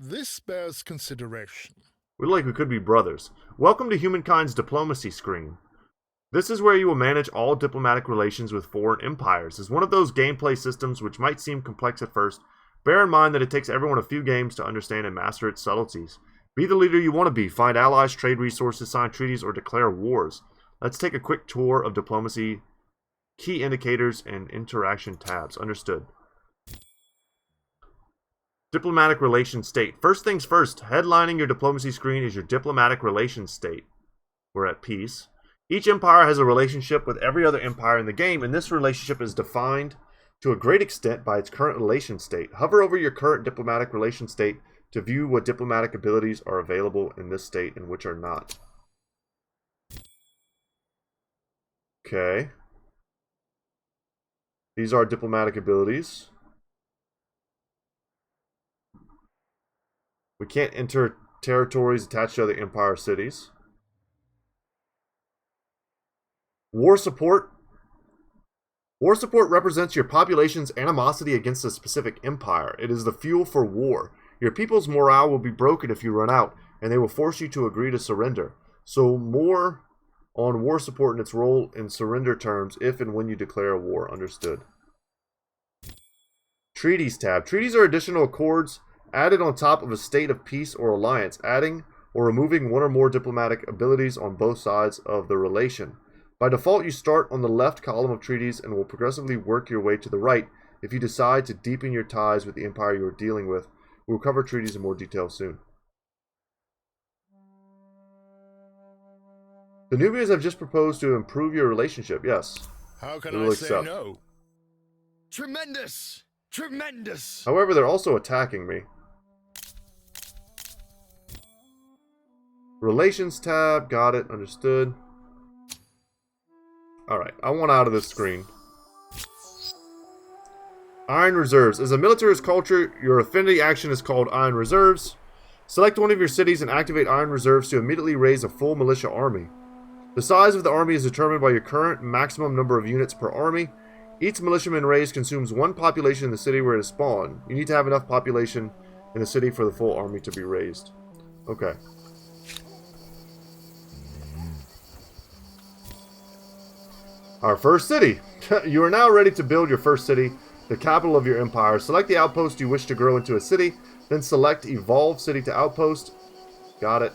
This bears consideration. We look like we could be brothers. Welcome to Humankind's diplomacy screen. This is where you will manage all diplomatic relations with foreign empires. It's one of those gameplay systems which might seem complex at first. Bear in mind that it takes everyone a few games to understand and master its subtleties. Be the leader you want to be. Find allies, trade resources, sign treaties, or declare wars. Let's take a quick tour of diplomacy, key indicators, and interaction tabs. Understood. Diplomatic relations state. First things first, headlining your diplomacy screen is your diplomatic relations state. We're at peace. Each empire has a relationship with every other empire in the game, and this relationship is defined to a great extent by its current relation state. Hover over your current diplomatic relation state to view what diplomatic abilities are available in this state and which are not. Okay. These are diplomatic abilities. We can't enter territories attached to other empire cities. War support. War support represents your population's animosity against a specific empire. It is the fuel for war. Your people's morale will be broken if you run out, and they will force you to agree to surrender. So more on war support and its role in surrender terms if and when you declare a war. Understood. Treaties tab. Treaties are additional accords added on top of a state of peace or alliance, adding or removing one or more diplomatic abilities on both sides of the relation. By default, you start on the left column of treaties and will progressively work your way to the right if you decide to deepen your ties with the empire you are dealing with. We will cover treaties in more detail soon. The Nubians have just proposed to improve your relationship. Yes. How can We I will say accept. no? Tremendous! Tremendous! However, they're also attacking me. Relations tab. Got it. Understood. Alright. I want out of this screen. Iron Reserves. As a militarist culture, your affinity action is called Iron Reserves. Select one of your cities and activate Iron Reserves to immediately raise a full militia army. The size of the army is determined by your current maximum number of units per army. Each militiaman raised consumes one population in the city where it is spawned. You need to have enough population in the city for the full army to be raised. Okay. Our first city. You are now ready to build your first city, the capital of your empire. Select the outpost you wish to grow into a city, then select Evolve City to Outpost. Got it.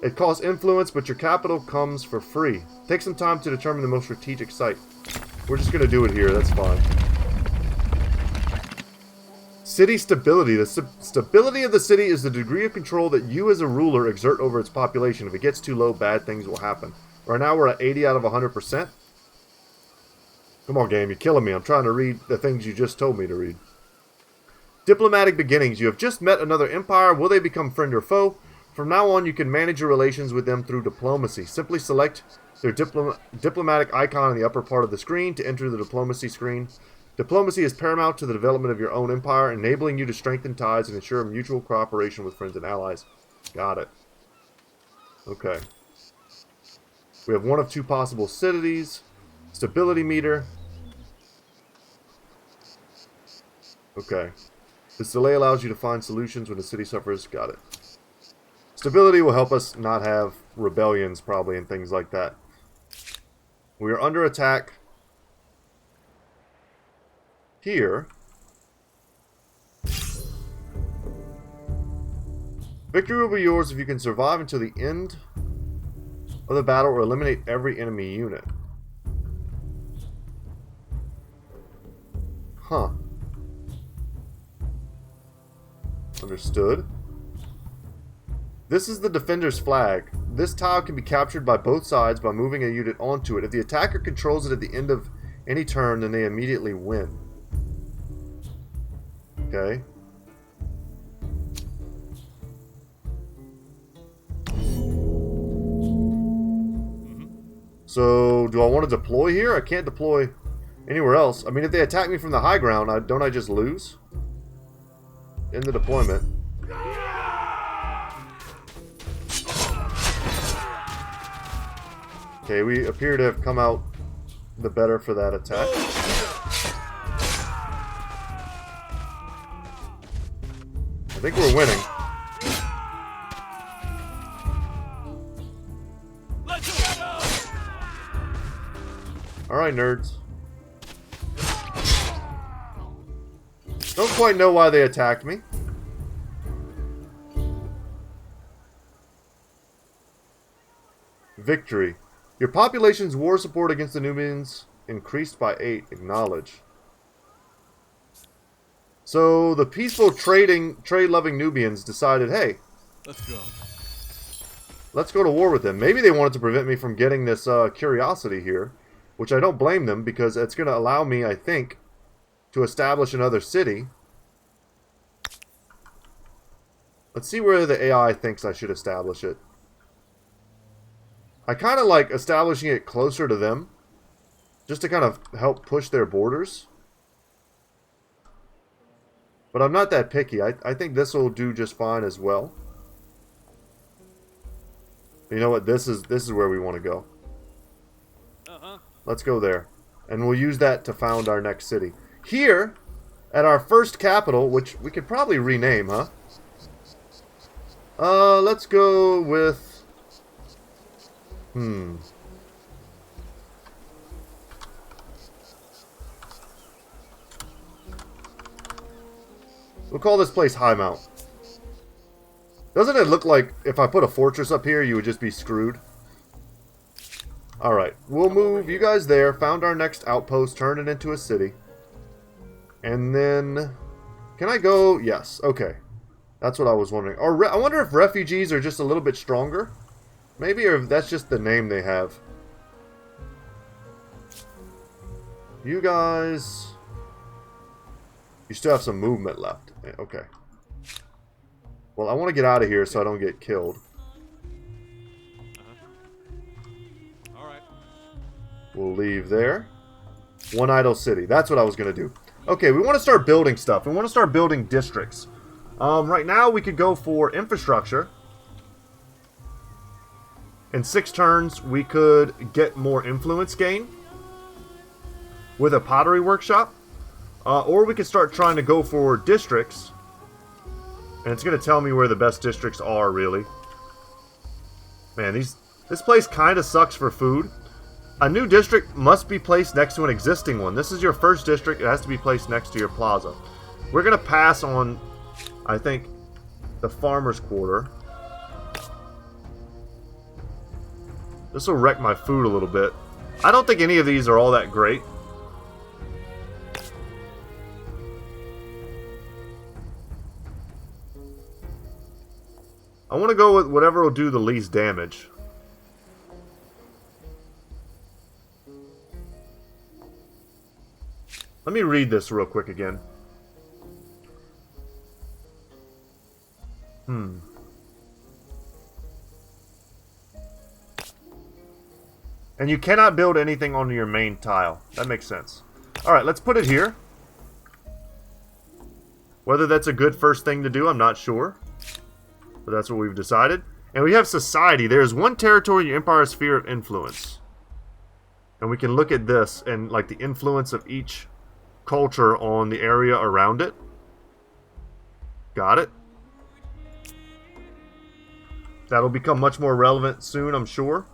It costs influence, but your capital comes for free. Take some time to determine the most strategic site. We're just going to do it here, that's fine. City stability. The stability of the city is the degree of control that you as a ruler exert over its population. If it gets too low, bad things will happen. Right now we're at 80 out of 100%. Come on, game, you're killing me. I'm trying to read the things you just told me to read. Diplomatic beginnings. You have just met another empire. Will they become friend or foe? From now on, you can manage your relations with them through diplomacy. Simply select their diplomatic icon in the upper part of the screen to enter the diplomacy screen. Diplomacy is paramount to the development of your own empire, enabling you to strengthen ties and ensure mutual cooperation with friends and allies. Got it. Okay. We have one of two possible cities. Stability meter. Okay. This delay allows you to find solutions when the city suffers. Got it. Stability will help us not have rebellions, probably, and things like that. We are under attack here. Victory will be yours if you can survive until the end of the battle or eliminate every enemy unit. Huh. Understood. This is the defender's flag. This tile can be captured by both sides by moving a unit onto it. If the attacker controls it at the end of any turn, then they immediately win. Okay. So, do I want to deploy here? I can't deploy anywhere else. I mean, if they attack me from the high ground, don't I just lose? In the deployment. Okay, we appear to have come out the better for that attack. I think we're winning. Alright, nerds. Don't quite know why they attacked me. Victory. Your population's war support against the Nubians increased by 8. Acknowledge. So the peaceful trade-loving Nubians decided, hey, let's go to war with them. Maybe they wanted to prevent me from getting this curiosity here, which I don't blame them because it's going to allow me, I think, to establish another city. Let's see where the AI thinks I should establish it. I kind of like establishing it closer to them, just to kind of help push their borders. But I'm not that picky. I think this will do just fine as well. You know what? This is where we want to go. Let's go there. And we'll use that to found our next city. Here, at our first capital, which we could probably rename, huh? Let's go with... We'll call this place High Mount. Doesn't it look like if I put a fortress up here, you would just be screwed? Alright, we'll move you guys there. Found our next outpost, turn it into a city. And then... Can I go? Yes, okay. That's what I was wondering. I wonder if refugees are just a little bit stronger. Maybe, or if that's just the name they have. You guys... You still have some movement left. Okay. Well, I want to get out of here so I don't get killed. All right. We'll leave there. One idle city. That's what I was going to do. Okay, we want to start building stuff. We want to start building districts. Right now, we could go for infrastructure. In 6 turns, we could get more influence gain with a pottery workshop. Or we could start trying to go for districts. And it's going to tell me where the best districts are, really. Man, this place kind of sucks for food. A new district must be placed next to an existing one. This is your first district. It has to be placed next to your plaza. We're going to pass on, I think, the farmer's quarter. This will wreck my food a little bit. I don't think any of these are all that great. I want to go with whatever will do the least damage. Let me read this real quick again. And you cannot build anything on your main tile. That makes sense. Alright, let's put it here. Whether that's a good first thing to do, I'm not sure. But that's what we've decided. And we have society. There's one territory in your empire's sphere of influence. And we can look at this and like the influence of each culture on the area around it. Got it. That'll become much more relevant soon, I'm sure.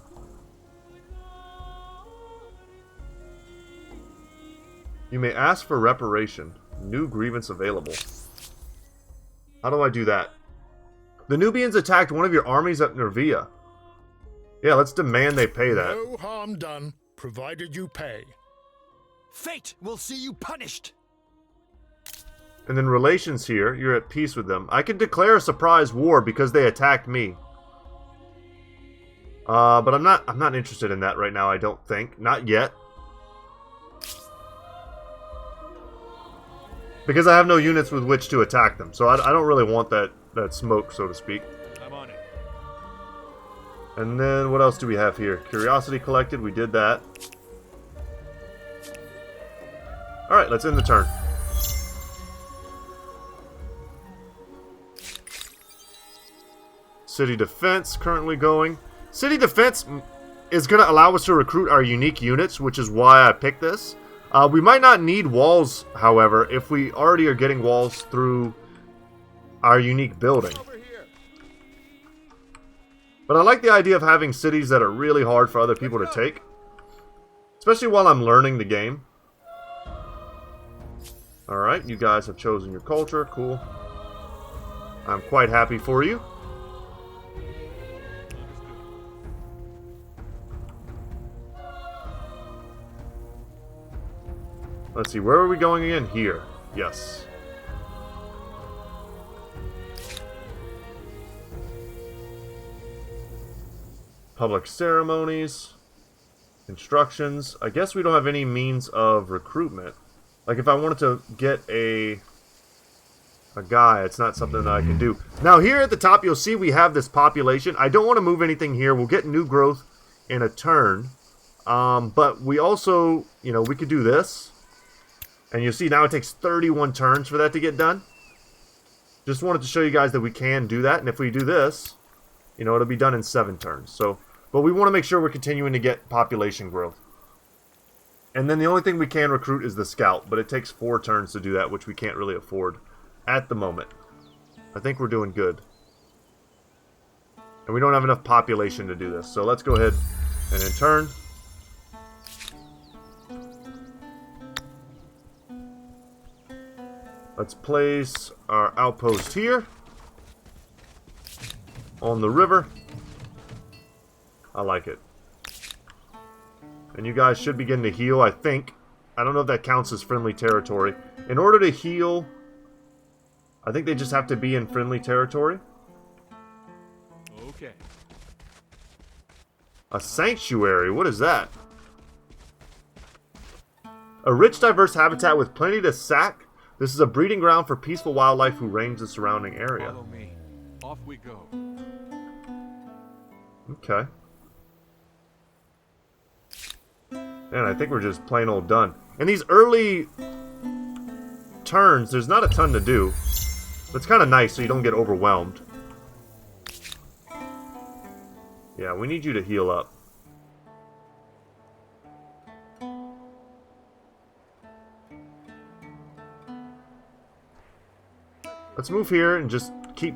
You may ask for reparation. New grievance available. How do I do that? The Nubians attacked one of your armies at Nervia. Yeah, let's demand they pay that. No harm done, provided you pay. Fate will see you punished. And then relations here, you're at peace with them. I can declare a surprise war because they attacked me. But I'm not interested in that right now, I don't think. Not yet. Because I have no units with which to attack them. So I don't really want that smoke, so to speak. I'm on it. And then what else do we have here? Curiosity collected, we did that. Alright, let's end the turn. City defense currently going. City defense is going to allow us to recruit our unique units, which is why I picked this. We might not need walls, however, if we already are getting walls through our unique building. But I like the idea of having cities that are really hard for other people to take. Especially while I'm learning the game. Alright, you guys have chosen your culture. Cool. I'm quite happy for you. Let's see, where are we going again? Here. Yes. Public ceremonies. Instructions. I guess we don't have any means of recruitment. Like if I wanted to get a guy, it's not something that I can do. Now here at the top you'll see we have this population. I don't want to move anything here. We'll get new growth in a turn. But we also, you know, we could do this. And you'll see now it takes 31 turns for that to get done. Just wanted to show you guys that we can do that. And if we do this, you know, it'll be done in 7 turns. So, but we want to make sure we're continuing to get population growth. And then the only thing we can recruit is the scout. But it takes 4 turns to do that, which we can't really afford at the moment. I think we're doing good. And we don't have enough population to do this. So let's go ahead and in turn. Let's place our outpost here on the river. I like it. And you guys should begin to heal, I think. I don't know if that counts as friendly territory. In order to heal, I think they just have to be in friendly territory. Okay. A sanctuary, what is that? A rich, diverse habitat with plenty to sack. This is a breeding ground for peaceful wildlife who range the surrounding area. Follow me. Off we go. Okay. Man, I think we're just plain old done. In these early turns, there's not a ton to do. But it's kind of nice so you don't get overwhelmed. Yeah, we need you to heal up. Let's move here and just keep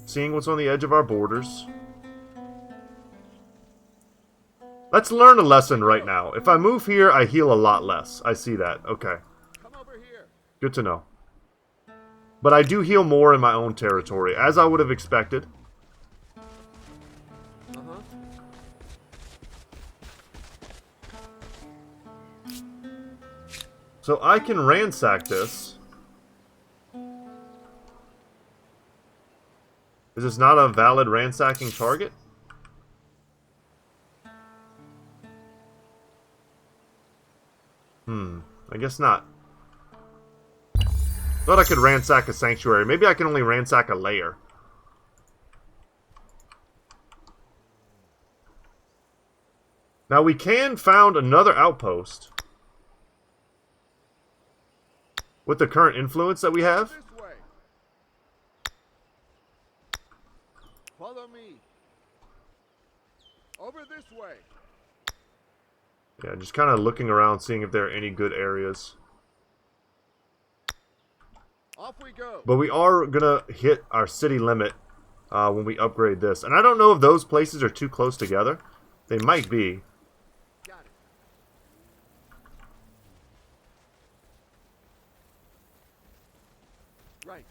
seeing what's on the edge of our borders. Let's learn a lesson right now. If I move here, I heal a lot less. I see that. Okay. Come over here. Good to know. But I do heal more in my own territory, as I would have expected. So I can ransack this. Is this not a valid ransacking target? I guess not. Thought I could ransack a sanctuary. Maybe I can only ransack a lair. Now we can found another outpost. With the current influence that we have. This way. Follow me. Over this way. Yeah, just kind of looking around, seeing if there are any good areas. Off we go. But we are going to hit our city limit when we upgrade this. And I don't know if those places are too close together. They might be. Got it. Right.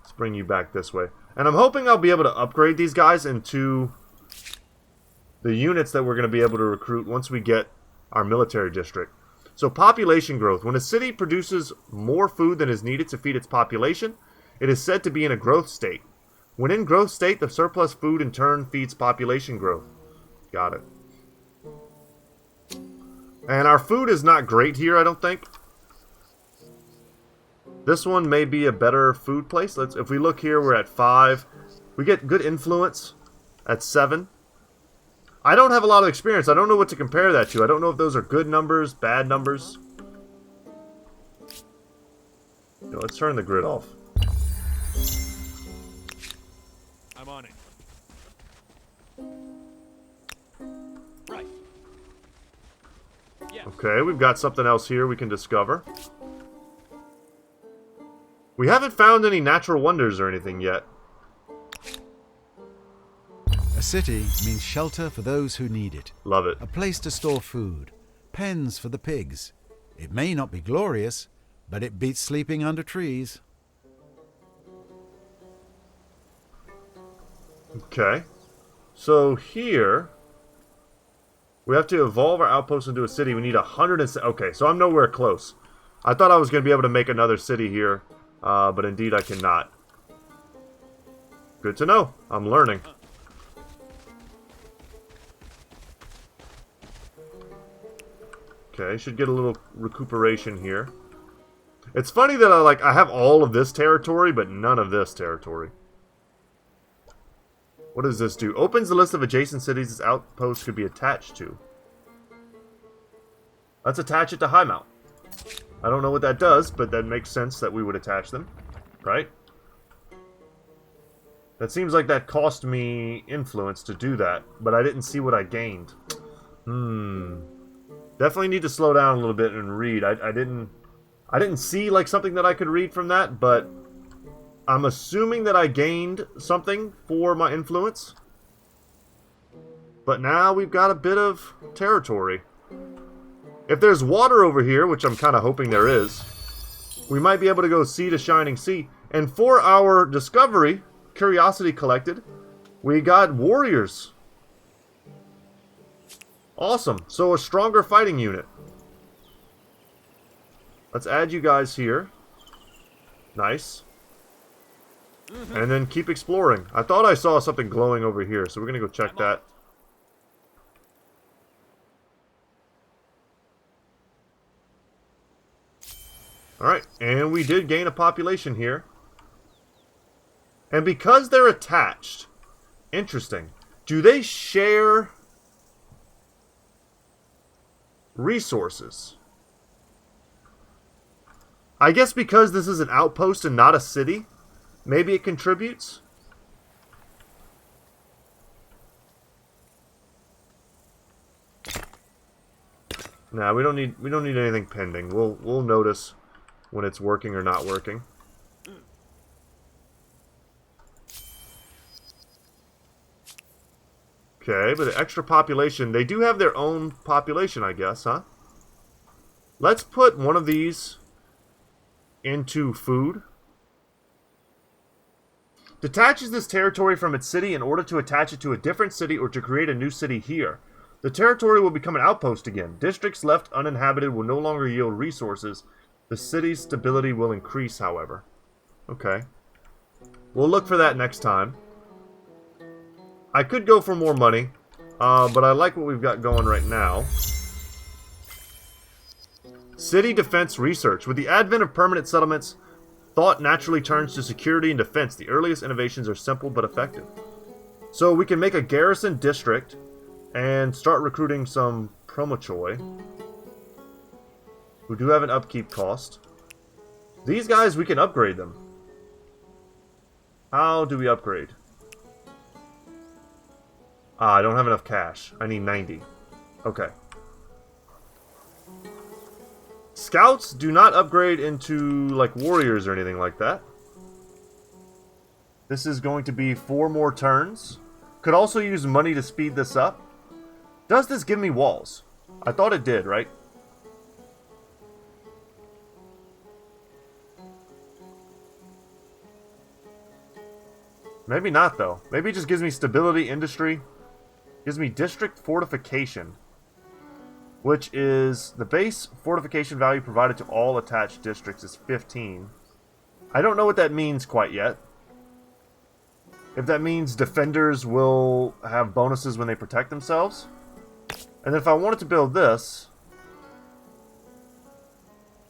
Let's bring you back this way. And I'm hoping I'll be able to upgrade these guys into the units that we're going to be able to recruit once we get our military district. So population growth. When a city produces more food than is needed to feed its population, it is said to be in a growth state. When in growth state, the surplus food in turn feeds population growth. Got it. And our food is not great here, I don't think. This one may be a better food place. If we look here, we're at 5. We get good influence at 7. I don't have a lot of experience. I don't know what to compare that to. I don't know if those are good numbers, bad numbers. Let's turn the grid off. I'm on it. Right. Yeah. Okay, we've got something else here we can discover. We haven't found any natural wonders or anything yet. A city means shelter for those who need it. Love it. A place to store food. Pens for the pigs. It may not be glorious, but it beats sleeping under trees. Okay. So here, we have to evolve our outpost into a city. We need 100 and... Okay, so I'm nowhere close. I thought I was going to be able to make another city here, but indeed I cannot. Good to know. I'm learning. Okay, should get a little recuperation here. It's funny that I have all of this territory, but none of this territory. What does this do? Opens the list of adjacent cities this outpost could be attached to. Let's attach it to Highmount. I don't know what that does, but that makes sense that we would attach them, right? That seems like that cost me influence to do that, but I didn't see what I gained. Definitely need to slow down a little bit and read. I didn't see like something that I could read from that, but I'm assuming that I gained something for my influence. But now we've got a bit of territory. If there's water over here, which I'm kind of hoping there is, we might be able to go sea to shining sea. And for our discovery, curiosity collected, we got warriors. Awesome. So a stronger fighting unit. Let's add you guys here. Nice. And then keep exploring. I thought I saw something glowing over here, so we're going to go check that. Alright, and we did gain a population here. And because they're attached, interesting. Do they share resources? I guess because this is an outpost and not a city, maybe it contributes. Nah, we don't need anything pending. We'll notice when it's working or not working. Okay, but the extra population, they do have their own population, I guess, huh? Let's put one of these into food. Detaches this territory from its city in order to attach it to a different city or to create a new city here. The territory will become an outpost again. Districts left uninhabited will no longer yield resources. The city's stability will increase, however. Okay. We'll look for that next time. I could go for more money, but I like what we've got going right now. City defense research. With the advent of permanent settlements, thought naturally turns to security and defense. The earliest innovations are simple but effective. So we can make a garrison district and start recruiting some promochoi, who do have an upkeep cost. These guys, we can upgrade them. How do we upgrade? I don't have enough cash. I need 90. Okay. Scouts do not upgrade into, like, warriors or anything like that. This is going to be 4 more turns. Could also use money to speed this up. Does this give me walls? I thought it did, right? Maybe not, though. Maybe it just gives me stability, industry. Gives me district fortification, which is the base fortification value provided to all attached districts is 15. I don't know what that means quite yet. If that means defenders will have bonuses when they protect themselves. And then if I wanted to build this,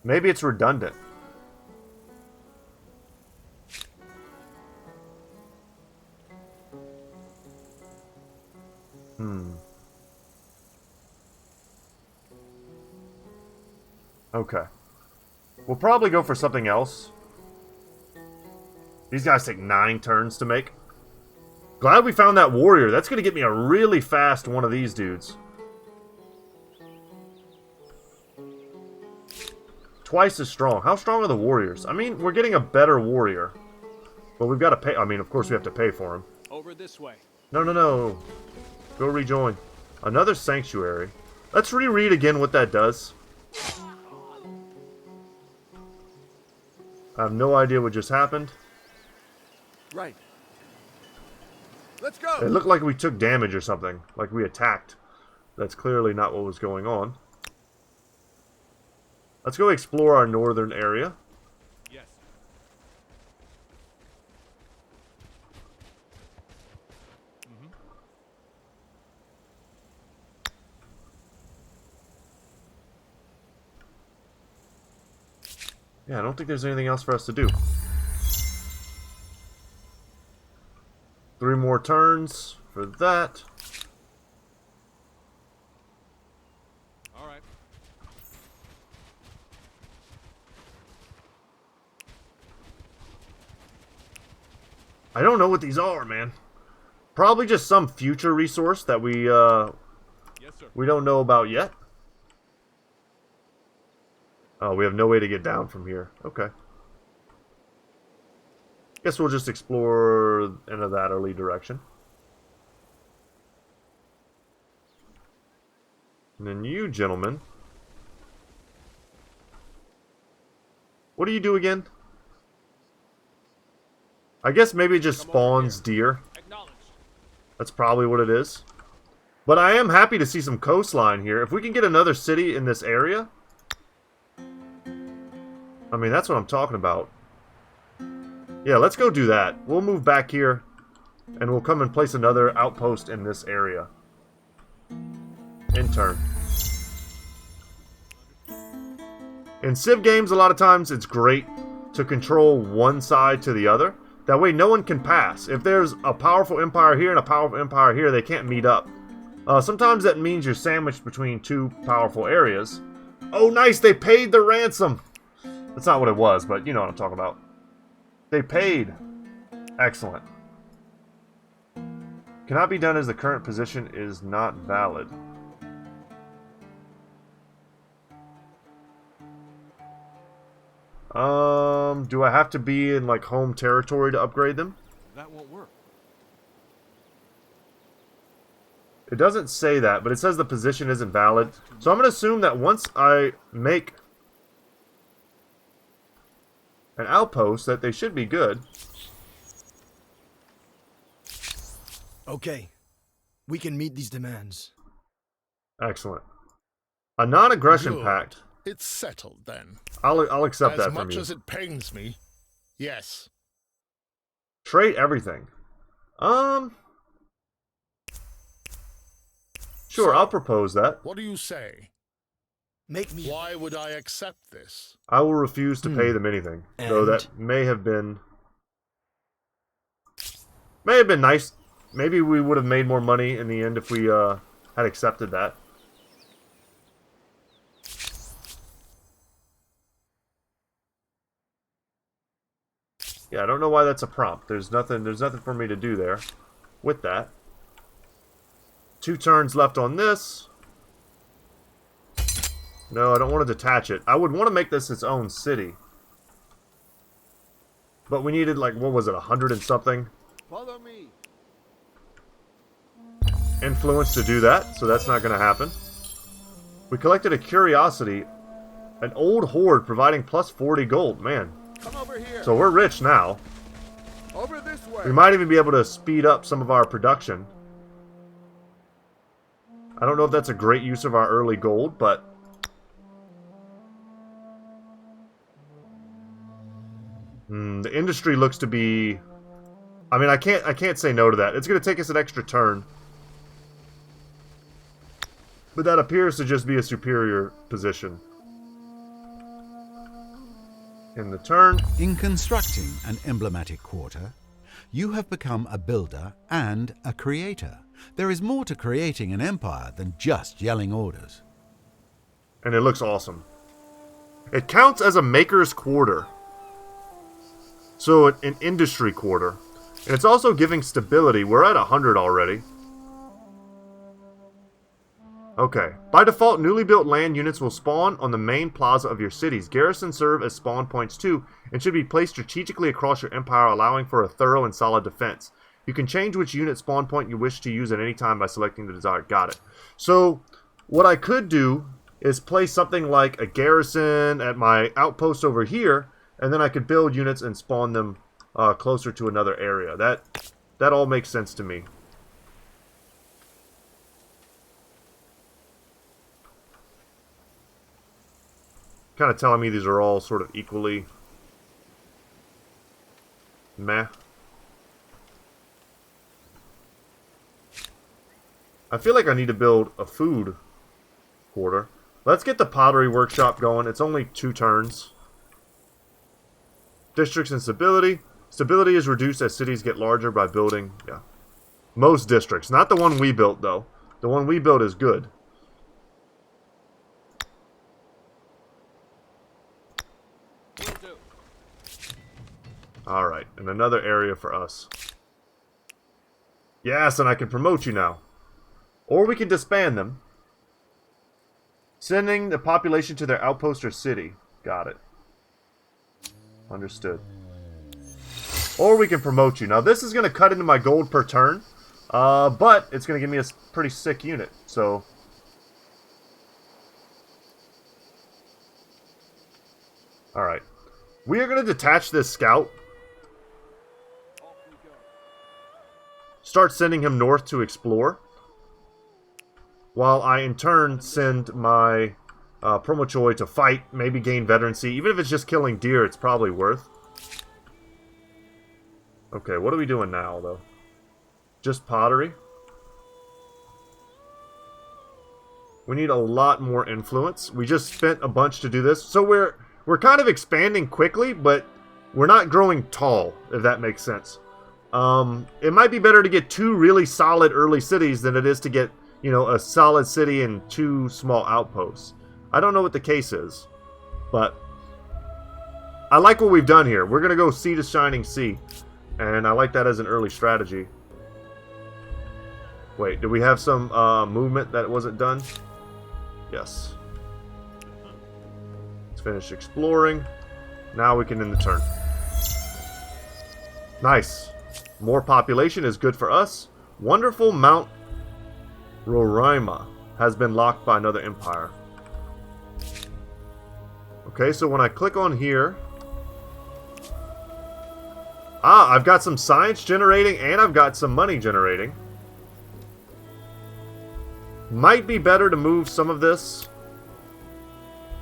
maybe it's redundant. Okay. We'll probably go for something else. These guys take 9 turns to make. Glad we found that warrior. That's going to get me a really fast one of these dudes. Twice as strong. How strong are the warriors? I mean, we're getting a better warrior. But we've got to pay. I mean, of course we have to pay for him. Over this way. No, no, no. Go rejoin. Another sanctuary. Let's reread again what that does. I have no idea what just happened. Right. Let's go. It looked like we took damage or something. Like we attacked. That's clearly not what was going on. Let's go explore our northern area. Yes. Yeah, I don't think there's anything else for us to do. 3 more turns for that. All right. I don't know what these are, man. Probably just some future resource that we Yes, sir. we don't know about yet. Oh, we have no way to get down from here. Okay. Guess we'll just explore into that early direction. And then you, gentlemen. What do you do again? I guess maybe it just spawns deer. Acknowledged. That's probably what it is. But I am happy to see some coastline here. If we can get another city in this area... I mean, that's what I'm talking about. Yeah, let's go do that. We'll move back here, and we'll come and place another outpost in this area. In turn. In Civ games, a lot of times, it's great to control one side to the other. That way, no one can pass. If there's a powerful empire here and a powerful empire here, they can't meet up. Sometimes that means you're sandwiched between two powerful areas. Oh, nice! They paid the ransom! That's not what it was, but you know what I'm talking about. They paid. Excellent. Cannot be done as the current position is not valid. Do I have to be in, like, home territory to upgrade them? That won't work. It doesn't say that, but it says the position isn't valid. So I'm going to assume that once I make an outpost, that they should be good. Okay. We can meet these demands. Excellent. A non-aggression Good. pact. It's settled then. I'll accept As that from much you. as it pains me, yes. Trade everything. Sure, I'll propose that. What do you say? Make me... Why would I accept this? I will refuse to pay them anything. Though And? that may have been nice. Maybe we would have made more money in the end if we had accepted that. Yeah, I don't know why that's a prompt. There's nothing for me to do there with that. 2 turns left on this. No, I don't want to detach it. I would want to make this its own city. But we needed, like, what was it, 100 and something? Follow me. Influence to do that, so that's not going to happen. We collected a curiosity. An old horde providing plus 40 gold. Man. Come over here. So we're rich now. Over this way. We might even be able to speed up some of our production. I don't know if that's a great use of our early gold, but... the industry looks to be... I mean, I can't say no to that. It's going to take us an extra turn. But that appears to just be a superior position. In the turn. In constructing an emblematic quarter, you have become a builder and a creator. There is more to creating an empire than just yelling orders. And it looks awesome. It counts as a maker's quarter. So an industry quarter. And it's also giving stability. We're at 100 already. Okay. By default, newly built land units will spawn on the main plaza of your cities. Garrisons serve as spawn points too, and should be placed strategically across your empire, allowing for a thorough and solid defense. You can change which unit spawn point you wish to use at any time by selecting the desired. Got it. So, what I could do is place something like a garrison at my outpost over here, and then I could build units and spawn them closer to another area. That all makes sense to me. Kind of telling me these are all sort of equally meh. I feel like I need to build a food quarter. Let's get the pottery workshop going. It's only 2 turns. Districts and stability. Stability is reduced as cities get larger by building, yeah. Most districts. Not the one we built, though. The one we built is good. Alright, and another area for us. Yes, and I can promote you now. Or we can disband them. Sending the population to their outpost or city. Got it. Understood. Or we can promote you. Now this is going to cut into my gold per turn. But it's going to give me a pretty sick unit. So... Alright. We are going to detach this scout. Start sending him north to explore. while I in turn send my promo Choi to fight, maybe gain veterancy. Even if it's just killing deer, it's probably worth. Okay, what are we doing now, though? Just pottery? We need a lot more influence. We just spent a bunch to do this. So we're kind of expanding quickly, but we're not growing tall, if that makes sense. It might be better to get 2 really solid early cities than it is to get, you know, a solid city and 2 small outposts. I don't know what the case is, but I like what we've done here. We're going to go sea to shining sea, and I like that as an early strategy. Wait, do we have some movement that wasn't done? Yes. Let's finish exploring. Now we can end the turn. Nice. More population is good for us. Wonderful Mount Roraima has been locked by another empire. Okay, so when I click on here... Ah, I've got some science generating and I've got some money generating. Might be better to move some of this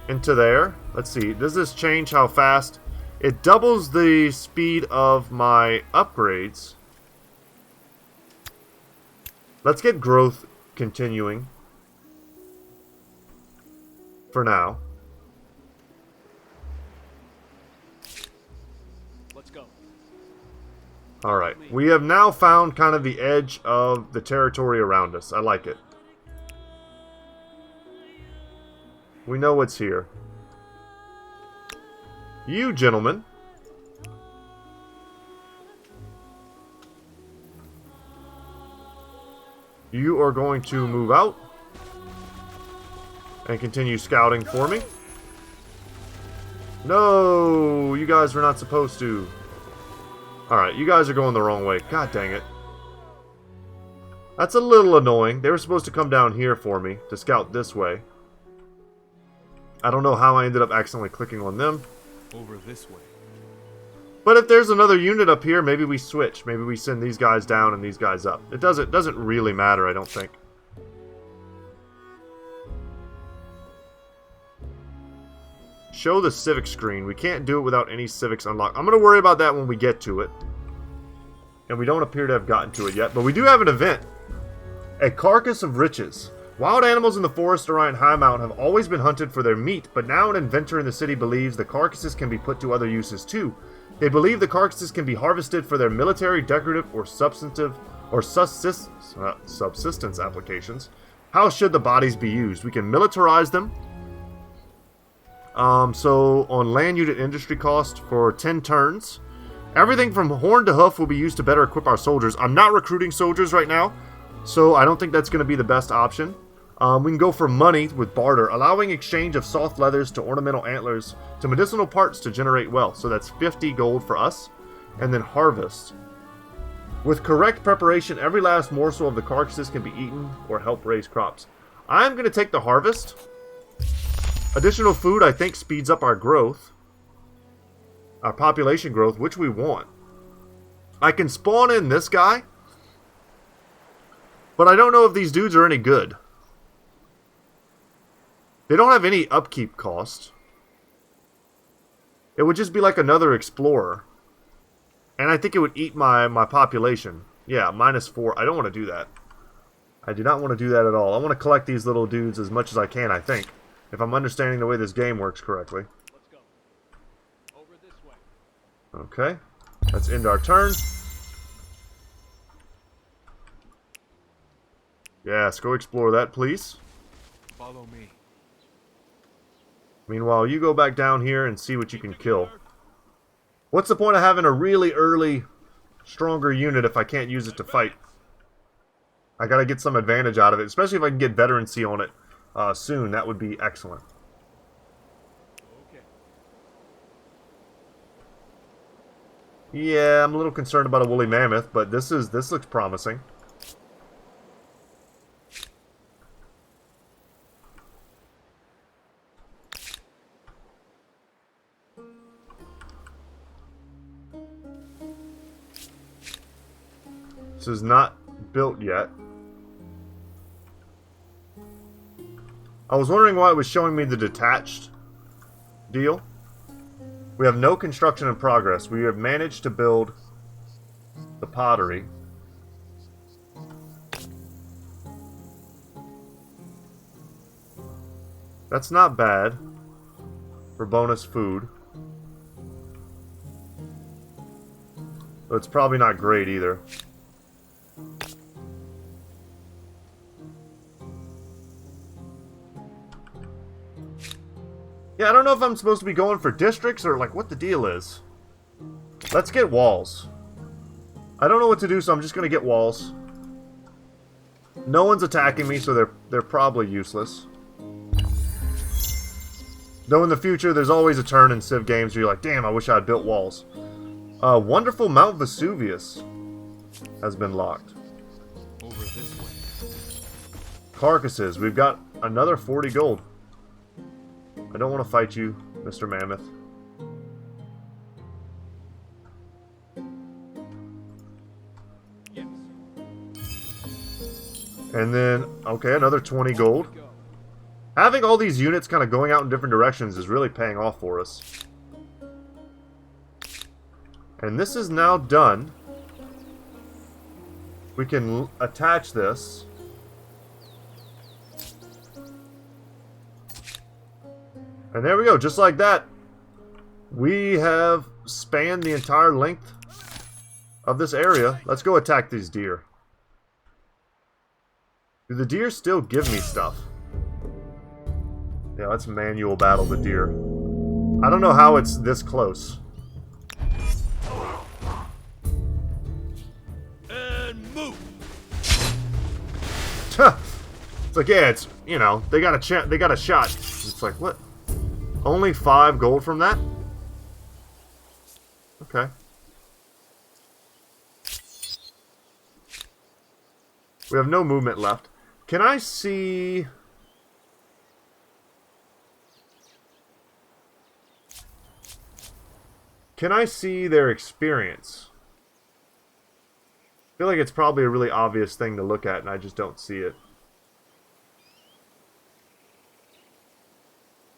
into there. Let's see, does this change how fast? It doubles the speed of my upgrades. Let's get growth continuing for now. Let's go. Alright, we have now found kind of the edge of the territory around us. I like it. We know what's here. You gentlemen. You are going to move out and continue scouting for me. No, you guys were not supposed to. Alright, you guys are going the wrong way. God dang it. That's a little annoying. They were supposed to come down here for me to scout this way. I don't know how I ended up accidentally clicking on them. Over this way. But if there's another unit up here, maybe we switch. Maybe we send these guys down and these guys up. It doesn't really matter, I don't think. Show the civic screen. We can't do it without any civics unlocked. I'm going to worry about that when we get to it. And we don't appear to have gotten to it yet. But we do have an event. A carcass of riches. Wild animals in the forest around Highmount have always been hunted for their meat, but now an inventor in the city believes the carcasses can be put to other uses too. They believe the carcasses can be harvested for their military, decorative, or subsistence applications. How should the bodies be used? We can militarize them. So on land unit industry cost for 10 turns. Everything from horn to hoof will be used to better equip our soldiers. I'm not recruiting soldiers right now, so I don't think that's going to be the best option. We can go for money with barter, allowing exchange of soft leathers to ornamental antlers to medicinal parts to generate wealth. So that's 50 gold for us. And then harvest. With correct preparation, every last morsel of the carcasses can be eaten or help raise crops. I'm going to take the harvest. Additional food, I think, speeds up our growth. Our population growth, which we want. I can spawn in this guy. But I don't know if these dudes are any good. They don't have any upkeep cost. It would just be like another explorer. And I think it would eat my population. Yeah, -4. I don't want to do that. I do not want to do that at all. I want to collect these little dudes as much as I can, I think. If I'm understanding the way this game works correctly. Let's go. Over this way. Okay. Let's end our turn. Yes, go explore that, please. Follow me. Meanwhile, you go back down here and see what you can kill. What's the point of having a really early, stronger unit if I can't use it to fight? I gotta get some advantage out of it, especially if I can get veterancy on it soon. That would be excellent. Okay. Yeah, I'm a little concerned about a woolly mammoth, but this looks promising. This is not built yet. I was wondering why it was showing me the detached deal. We have no construction in progress. We have managed to build the pottery. That's not bad for bonus food. But it's probably not great either. Yeah, I don't know if I'm supposed to be going for districts or like what the deal is. Let's get walls. I don't know what to do, so I'm just gonna get walls. No one's attacking me, so they're probably useless. Though in the future, there's always a turn in Civ games where you're like, damn, I wish I had built walls. Wonderful Mount Vesuvius has been locked. Over this way. Carcasses. We've got another 40 gold. I don't want to fight you, Mr. Mammoth. Yes. And then, okay, another 20 gold. Having all these units kind of going out in different directions is really paying off for us. And this is now done. We can attach this. And there we go, just like that. We have spanned the entire length of this area. Let's go attack these deer. Do the deer still give me stuff? Yeah, let's manual battle the deer. I don't know how it's this close. And move. It's like, yeah, it's, you know, they got a shot. It's like, what? Only 5 gold from that? Okay. We have no movement left. Can I see... Can I see their experience? I feel like it's probably a really obvious thing to look at, and I just don't see it.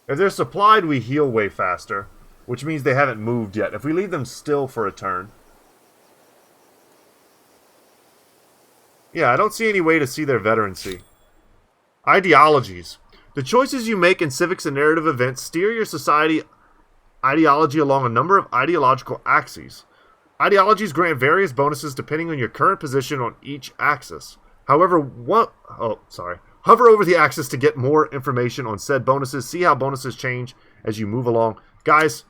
If they're supplied, we heal way faster, which means they haven't moved yet. If we leave them still for a turn... Yeah, I don't see any way to see their veterancy. Ideologies. The choices you make in civics and narrative events steer your society ideology along a number of ideological axes. Ideologies grant various bonuses depending on your current position on each axis. However, hover over the axis to get more information on said bonuses. See how bonuses change as you move along. Guys,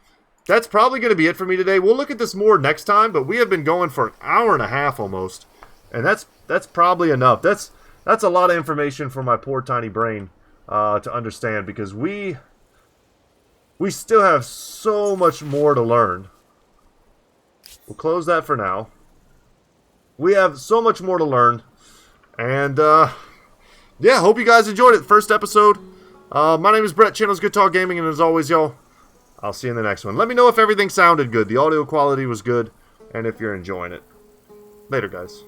that's probably going to be it for me today. We'll look at this more next time, but we have been going for an hour and a half almost. And that's probably enough. That's a lot of information for my poor tiny brain to understand, because we still have so much more to learn. We'll close that for now. We have so much more to learn. And, yeah, hope you guys enjoyed it. First episode. My name is Brett, channel's Goodtalk Gaming, and as always, y'all, I'll see you in the next one. Let me know if everything sounded good, the audio quality was good, and if you're enjoying it. Later, guys.